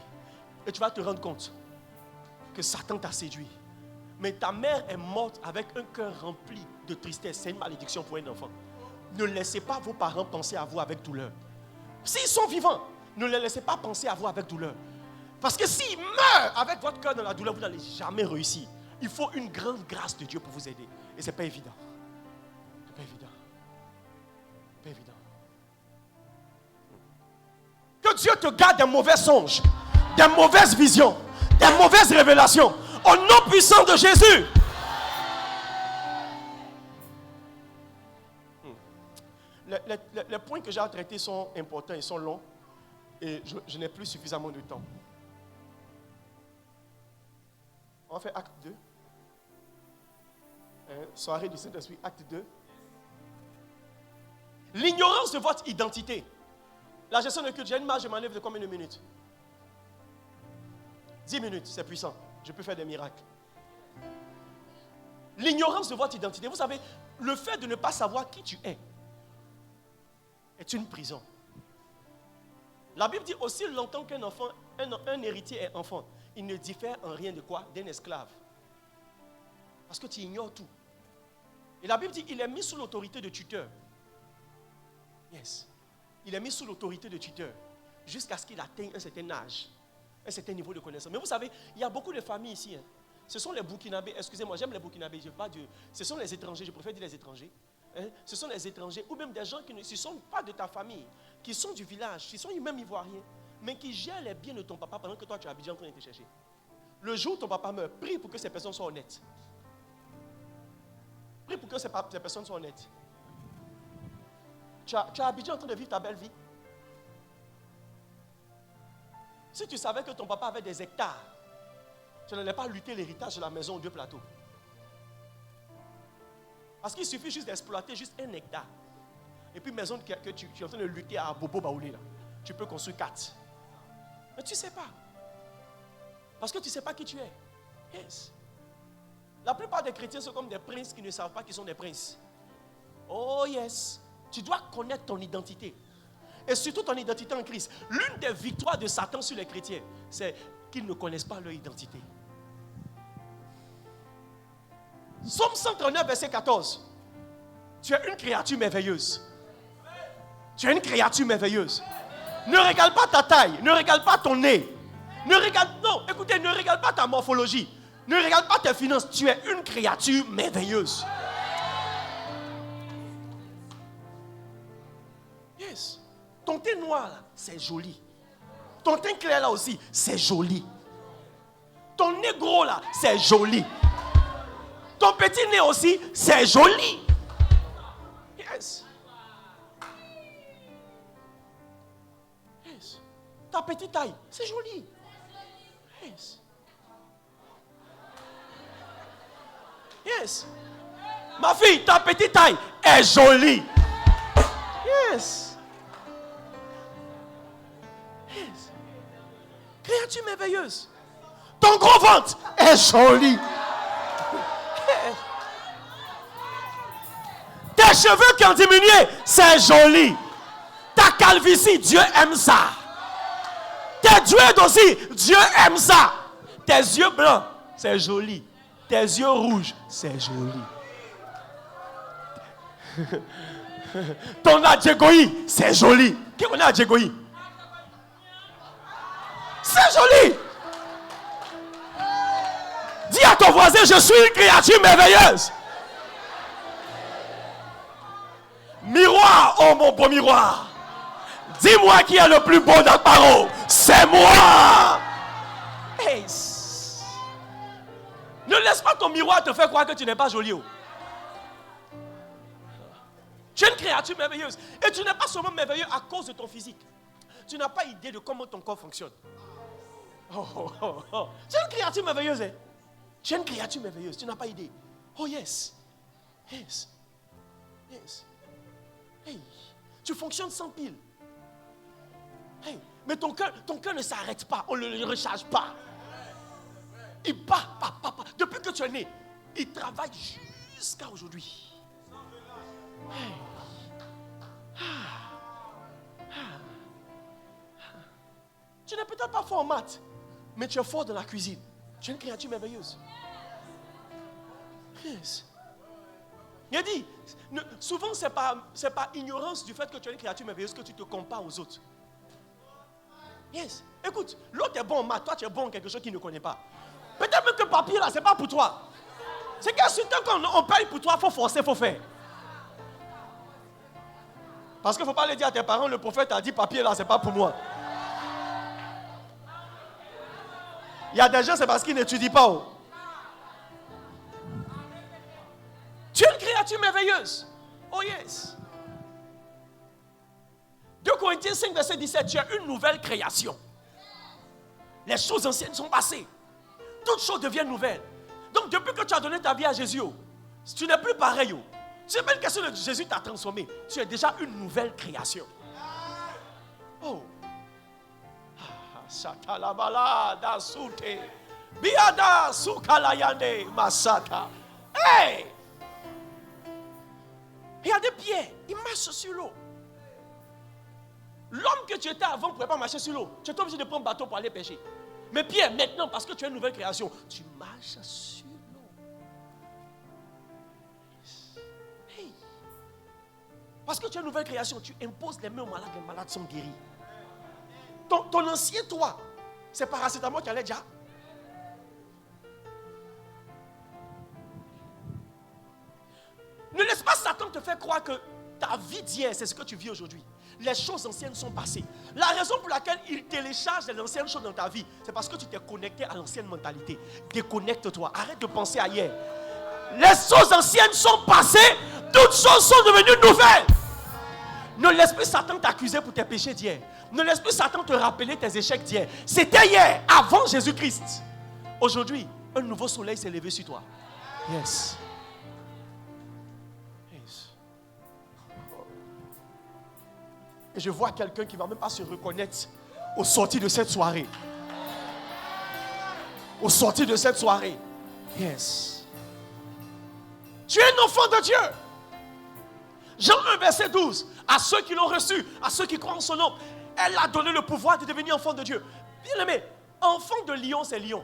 Et tu vas te rendre compte que Satan t'a séduit. Mais ta mère est morte avec un cœur rempli de tristesse. C'est une malédiction pour un enfant. Ne laissez pas vos parents penser à vous avec douleur. S'ils sont vivants, ne les laissez pas penser à vous avec douleur. Parce que s'ils meurent avec votre cœur dans la douleur, vous n'allez jamais réussir. Il faut une grande grâce de Dieu pour vous aider. Et ce n'est pas évident. Ce n'est pas évident. Pas évident. Que Dieu te garde des mauvais songes, des mauvaises visions, des mauvaises révélations. Au nom puissant de Jésus. Les points que j'ai à traiter sont importants, ils sont longs. Et je n'ai plus suffisamment de temps. On va faire acte 2. Soirée du Saint-Esprit, acte 2. L'ignorance de votre identité. La gestion de culte, j'ai une marge de manœuvre de combien de minutes? 10 minutes, c'est puissant. Je peux faire des miracles. L'ignorance de votre identité. Vous savez, le fait de ne pas savoir qui tu es est une prison. La Bible dit aussi longtemps qu'un enfant, un héritier est enfant, il ne diffère en rien de quoi? D'un esclave. Parce que tu ignores tout. Et la Bible dit il est mis sous l'autorité de tuteur. Yes. Il est mis sous l'autorité de tuteur jusqu'à ce qu'il atteigne un certain âge, un certain niveau de connaissance. Mais vous savez, il y a beaucoup de familles ici. Ce sont les Burkinabés, excusez-moi, j'aime les Burkinabés, je pas de, ce sont les étrangers, je préfère dire les étrangers. Ce sont les étrangers, ou même des gens qui ne sont pas de ta famille, qui sont du village, qui sont même ivoiriens, mais qui gèrent les biens de ton papa pendant que toi tu es à Abidjan en train de te chercher. Le jour où ton papa meurt, prie pour que ces personnes soient honnêtes. Prie pour que ces personnes soient honnêtes. Tu es à Abidjan en train de vivre ta belle vie. Si tu savais que ton papa avait des hectares, tu n'allais pas lutter l'héritage de la maison aux deux plateaux. Parce qu'il suffit juste d'exploiter juste un hectare. Et puis maison que tu es en train de lutter à Bobo Baoulé, là, tu peux construire 4. Mais tu ne sais pas. Parce que tu ne sais pas qui tu es. Yes. La plupart des chrétiens sont comme des princes qui ne savent pas qu'ils sont des princes. Oh yes. Tu dois connaître ton identité. Et surtout ton identité en Christ. L'une des victoires de Satan sur les chrétiens, c'est qu'ils ne connaissent pas leur identité. Psaume 139, verset 14. Tu es une créature merveilleuse. Tu es une créature merveilleuse. Ne regarde pas ta taille, ne regarde pas ton nez. Écoutez, ne regarde pas ta morphologie. Ne regarde pas tes finances. Tu es une créature merveilleuse. Yes. Ton teint noir, là, c'est joli. Ton teint clair, là aussi, c'est joli. Ton nez gros, là, c'est joli. Ton petit nez aussi, c'est joli. Yes. Yes. Ta petite taille, c'est joli. Yes. Yes. Ma fille, ta petite taille est jolie. Yes. Yes. Créature merveilleuse. Ton gros ventre est joli. Tes cheveux qui ont diminué, c'est joli. Ta calvitie, Dieu aime ça. Tes dreads aussi, Dieu aime ça. Tes yeux blancs, c'est joli. Tes yeux rouges, c'est joli. Ton adjégoï, c'est joli. Qui connaît adjégoï? C'est joli. Dis à ton voisin, je suis une créature merveilleuse. Miroir, oh mon beau miroir. Dis-moi qui est le plus beau dans Paro. C'est moi. Hey. Ne laisse pas ton miroir te faire croire que tu n'es pas joli. Tu es une créature merveilleuse. Et tu n'es pas seulement merveilleux à cause de ton physique. Tu n'as pas idée de comment ton corps fonctionne. Tu es une créature merveilleuse. Hein? Tu es une créature merveilleuse. Tu n'as pas idée. Oh yes. Yes. Yes. Hey. Tu fonctionnes sans pile. Hey. Mais ton cœur ne s'arrête pas. On ne le recharge pas. Il bat. Depuis que tu es né, il travaille jusqu'à aujourd'hui. Hey. Tu n'es peut-être pas fort en maths, mais tu es fort dans la cuisine. Tu es une créature merveilleuse. Yes. Il a dit, souvent c'est pas ignorance du fait que tu es une créature merveilleuse que tu te compares aux autres. Yes. Écoute, l'autre est bon en maths, toi tu es bon en quelque chose qu'il ne connaît pas. Peut-être même que le papier là, c'est pas pour toi. C'est qu'insultant quand on paye pour toi, il faut forcer, il faut faire. Parce qu'il ne faut pas le dire à tes parents, le prophète a dit papier là, c'est pas pour moi. Il y a des gens, c'est parce qu'ils n'étudient pas. Oh. Tu es une créature merveilleuse. Oh yes. 2 Corinthiens 5, verset 17, tu as une nouvelle création. Les choses anciennes sont passées. Toutes choses deviennent nouvelles. Donc depuis que tu as donné ta vie à Jésus, tu n'es plus pareil. C'est même une question de Jésus t'a transformé. Tu es déjà une nouvelle création. Oh. Satalabala da sute. Biada sukalayande masata. Hey! Regardez Pierre, il marche sur l'eau. L'homme que tu étais avant ne pouvait pas marcher sur l'eau. Tu étais obligé de prendre un bateau pour aller pêcher. Mais Pierre, maintenant, parce que tu es une nouvelle création, tu marches sur l'eau. Hey. Parce que tu es une nouvelle création, tu imposes les mains aux malades, les malades sont guéris. Ton ancien toi, c'est paracétamol qui allait déjà. Ne laisse pas Satan te faire croire que ta vie d'hier, c'est ce que tu vis aujourd'hui. Les choses anciennes sont passées. La raison pour laquelle il télécharge les anciennes choses dans ta vie, c'est parce que tu t'es connecté à l'ancienne mentalité. Déconnecte-toi, arrête de penser à hier. Les choses anciennes sont passées, toutes choses sont devenues nouvelles. Ne laisse plus Satan t'accuser pour tes péchés d'hier. Ne laisse plus Satan te rappeler tes échecs d'hier. C'était hier, avant Jésus-Christ. Aujourd'hui, un nouveau soleil s'est levé sur toi. Yes. Yes. Et je vois quelqu'un qui ne va même pas se reconnaître au sortir de cette soirée. Au sortir de cette soirée. Yes. Tu es un enfant de Dieu. Jean 1, verset 12. À ceux qui l'ont reçu, à ceux qui croient en son nom, elle a donné le pouvoir de devenir enfant de Dieu. Bien aimé, enfant de lion, c'est lion.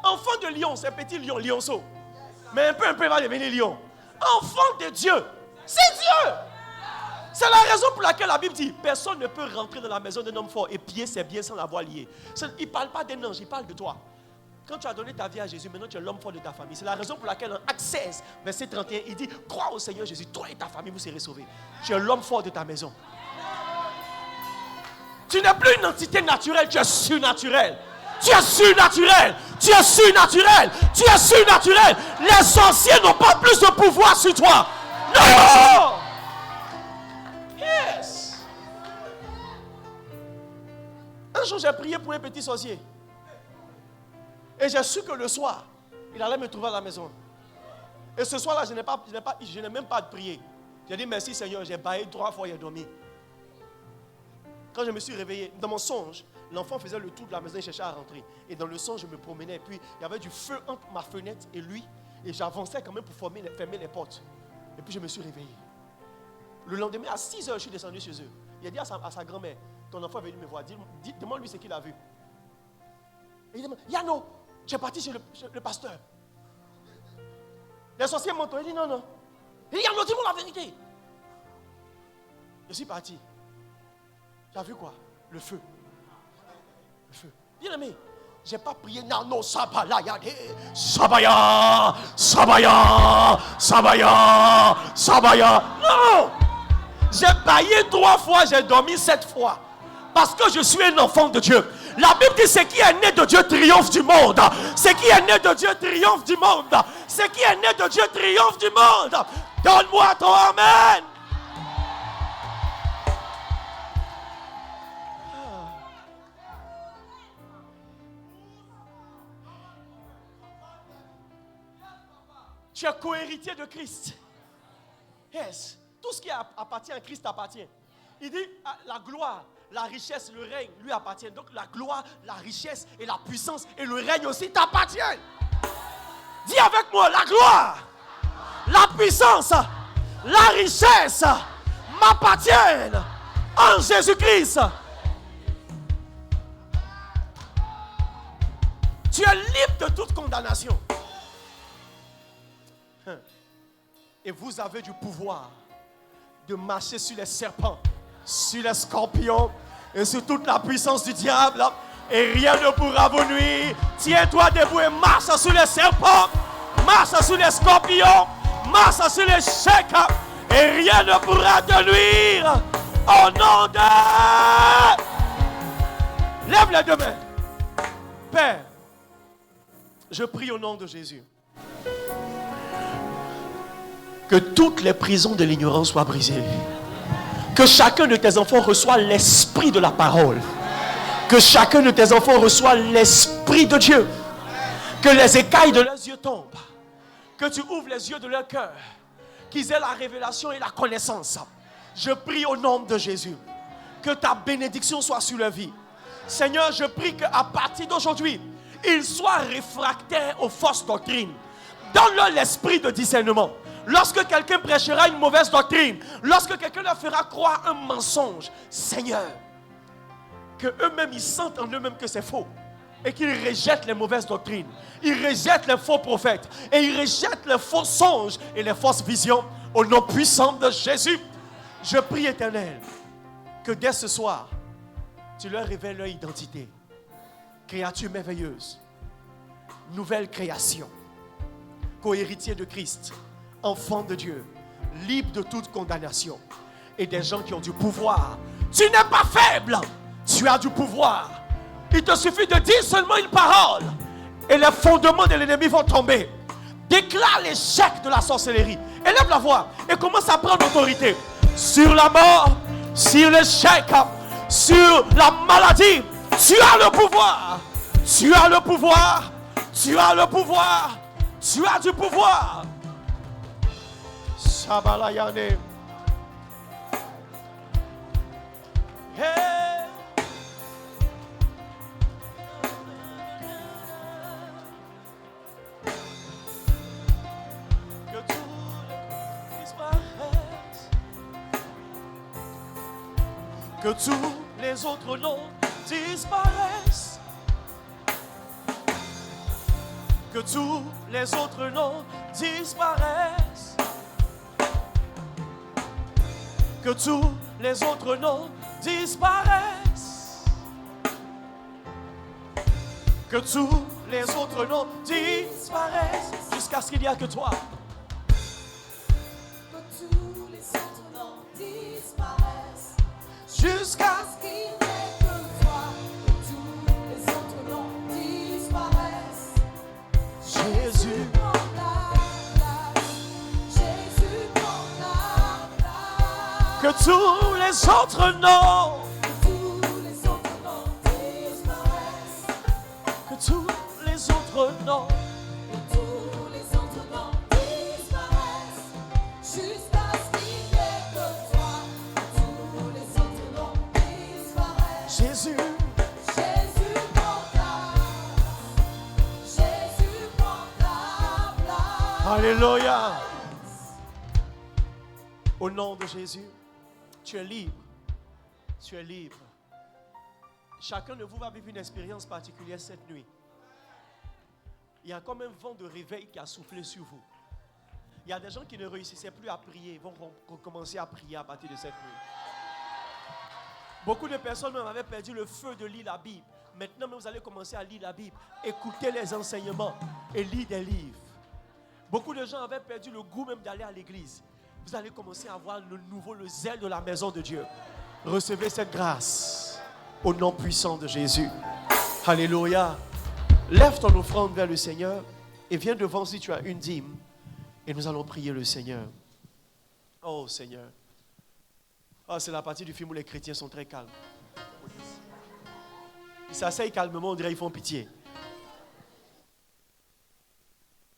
Enfant de lion, c'est petit lion, lionceau. Mais un peu, il va devenir lion. Enfant de Dieu, c'est Dieu. C'est la raison pour laquelle la Bible dit, personne ne peut rentrer dans la maison d'un homme fort et piller ses biens sans l'avoir lié. Il ne parle pas d'un ange, il parle de toi. Quand tu as donné ta vie à Jésus, maintenant tu es l'homme fort de ta famille. C'est la raison pour laquelle en Acte 16, verset 31, il dit, crois au Seigneur Jésus, toi et ta famille, vous serez sauvés. Tu es l'homme fort de ta maison. Tu n'es plus une entité naturelle, tu es surnaturel. Tu es surnaturel. Tu es surnaturel. Tu es surnaturel. Les sorciers n'ont pas plus de pouvoir sur toi. Non! Yes! Un jour, j'ai prié pour un petit sorcier. Et j'ai su que le soir, il allait me trouver à la maison. Et ce soir-là, je n'ai même pas prié. J'ai dit merci Seigneur, j'ai baillé 3 fois, j'ai dormi. Quand je me suis réveillé, dans mon songe, l'enfant faisait le tour de la maison, il cherchait à rentrer. Et dans le songe, je me promenais. Et puis, il y avait du feu entre ma fenêtre et lui. Et j'avançais quand même pour fermer les portes. Et puis, je me suis réveillé. Le lendemain, à 6 heures, je suis descendu chez eux. Il a dit à sa grand-mère, ton enfant est venu me voir. Demande-lui ce qu'il a vu. Et il dit, Yano, tu es parti chez le pasteur. Les sorciers m'ont dit, non, non. Il dit, Yano, dis-moi la vérité. Je suis parti. Tu as vu quoi? Le feu. Le feu. Bien aimé, je n'ai pas prié Nano Sabala Yade. Sabaya, Sabaya, Sabaya, Sabaya. Non! J'ai baillé 3 fois, j'ai dormi 7 fois. Parce que je suis un enfant de Dieu. La Bible dit ce qui est né de Dieu triomphe du monde. Ce qui est né de Dieu triomphe du monde. Ce qui est né de Dieu triomphe du monde. Donne-moi ton amen. Tu es co-héritier de Christ. Yes. Tout ce qui appartient à Christ appartient. Il dit la gloire, la richesse, le règne lui appartient. Donc la gloire, la richesse et la puissance et le règne aussi t'appartiennent. Dis avec moi, la gloire, la puissance, la richesse m'appartiennent en Jésus-Christ. Tu es libre de toute condamnation. Et vous avez du pouvoir de marcher sur les serpents, sur les scorpions et sur toute la puissance du diable. Et rien ne pourra vous nuire. Tiens-toi debout et marche sur les serpents, marche sur les scorpions, marche sur les chèques. Et rien ne pourra te nuire. Au nom de... Lève les deux mains. Père, je prie au nom de Jésus que toutes les prisons de l'ignorance soient brisées. Que chacun de tes enfants reçoive l'esprit de la parole. Que chacun de tes enfants reçoive l'esprit de Dieu. Que les écailles de leurs yeux tombent. Que tu ouvres les yeux de leur cœur. Qu'ils aient la révélation et la connaissance. Je prie au nom de Jésus. Que ta bénédiction soit sur leur vie. Seigneur, je prie qu'à partir d'aujourd'hui, ils soient réfractaires aux fausses doctrines. Donne-leur l'esprit de discernement. Lorsque quelqu'un prêchera une mauvaise doctrine, lorsque quelqu'un leur fera croire un mensonge, Seigneur, que eux-mêmes ils sentent en eux-mêmes que c'est faux et qu'ils rejettent les mauvaises doctrines, ils rejettent les faux prophètes et ils rejettent les faux songes et les fausses visions au nom puissant de Jésus. Je prie, Éternel, que dès ce soir, tu leur révèles leur identité. Créature merveilleuse, nouvelle création, co-héritier de Christ, enfant de Dieu, libre de toute condamnation et des gens qui ont du pouvoir. Tu n'es pas faible, tu as du pouvoir. Il te suffit de dire seulement une parole et les fondements de l'ennemi vont tomber. Déclare l'échec de la sorcellerie. Élève la voix et commence à prendre autorité sur la mort, sur l'échec, sur la maladie. Tu as le pouvoir. Tu as le pouvoir. Tu as le pouvoir. Tu as du pouvoir. Shabalayane. Hey. Que tout disparaisse. Que tous les autres noms disparaissent. Que tous les autres noms disparaissent. Que tous les autres noms disparaissent. Que tous les autres noms disparaissent. Jusqu'à ce qu'il n'y a que toi. Que tous les autres noms disparaissent. Jusqu'à ce qu'il n'y ait que toi. Que tous les autres noms disparaissent. Jésus. Prends la place. Jésus prend la place. Que tous les autres noms. Que tous les autres noms disparaissent. Que tous les autres noms. Que tous les autres noms disparaissent. Jusqu'à ce qu'il n'y ait que toi. Que tous les autres noms disparaissent. Jésus. Jésus prend ta place. Jésus prend ta place. Alléluia. Au nom de Jésus, tu es libre. Tu es libre. Chacun de vous va vivre une expérience particulière cette nuit. Il y a comme un vent de réveil qui a soufflé sur vous. Il y a des gens qui ne réussissaient plus à prier. Ils vont recommencer à prier à partir de cette nuit. Beaucoup de personnes même avaient perdu le feu de lire la Bible. Maintenant, vous allez commencer à lire la Bible, écouter les enseignements et lire des livres. Beaucoup de gens avaient perdu le goût même d'aller à l'église. Vous allez commencer à avoir le nouveau, le zèle de la maison de Dieu. Recevez cette grâce au nom puissant de Jésus. Alléluia. Lève ton offrande vers le Seigneur et viens devant si tu as une dîme. Et nous allons prier le Seigneur. Oh Seigneur. Oh, c'est la partie du film où les chrétiens sont très calmes. Ils s'asseyent calmement, on dirait qu'ils font pitié.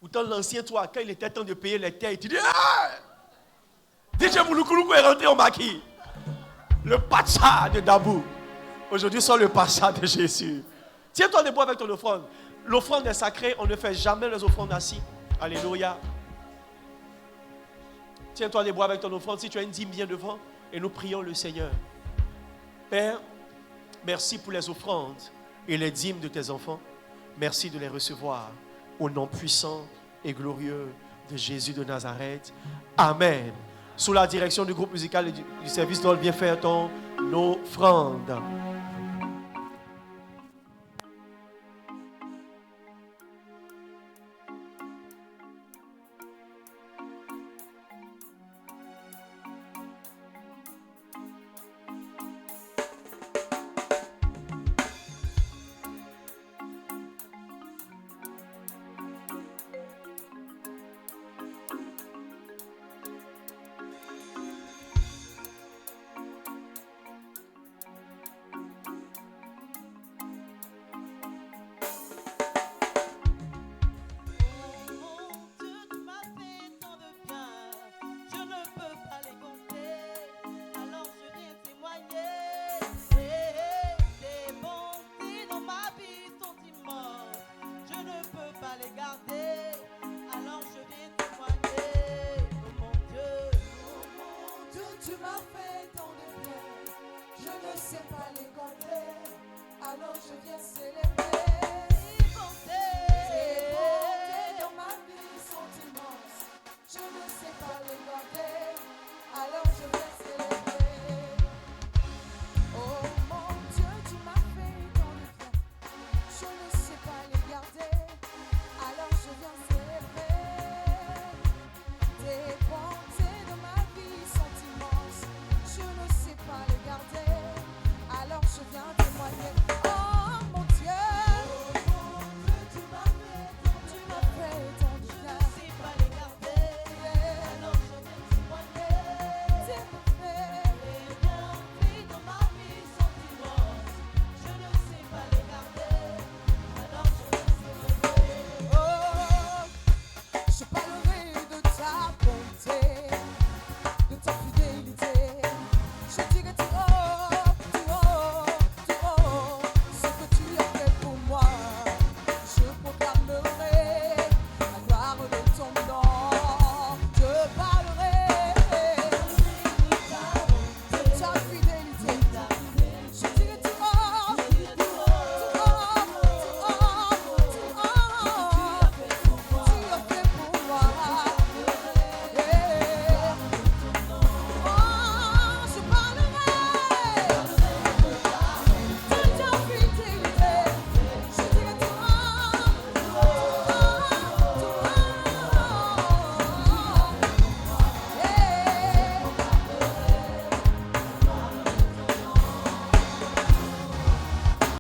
Vous Pourtant, l'ancien toi, quand il était temps de payer les terres, il te dit ah! DJ Mouloukouloukou est rentré au maquis. Le pacha de Dabou. Aujourd'hui, sort le pacha de Jésus. Tiens-toi debout avec ton offrande. L'offrande est sacrée, on ne fait jamais les offrandes assis. Alléluia. Tiens-toi debout avec ton offrande. Si tu as une dîme, viens devant et nous prions le Seigneur. Père, merci pour les offrandes et les dîmes de tes enfants. Merci de les recevoir au nom puissant et glorieux de Jésus de Nazareth. Amen. Sous la direction du groupe musical et du service d'Ol, viens faire ton offrande. Je ne sais pas les compter, alors je viens célébrer.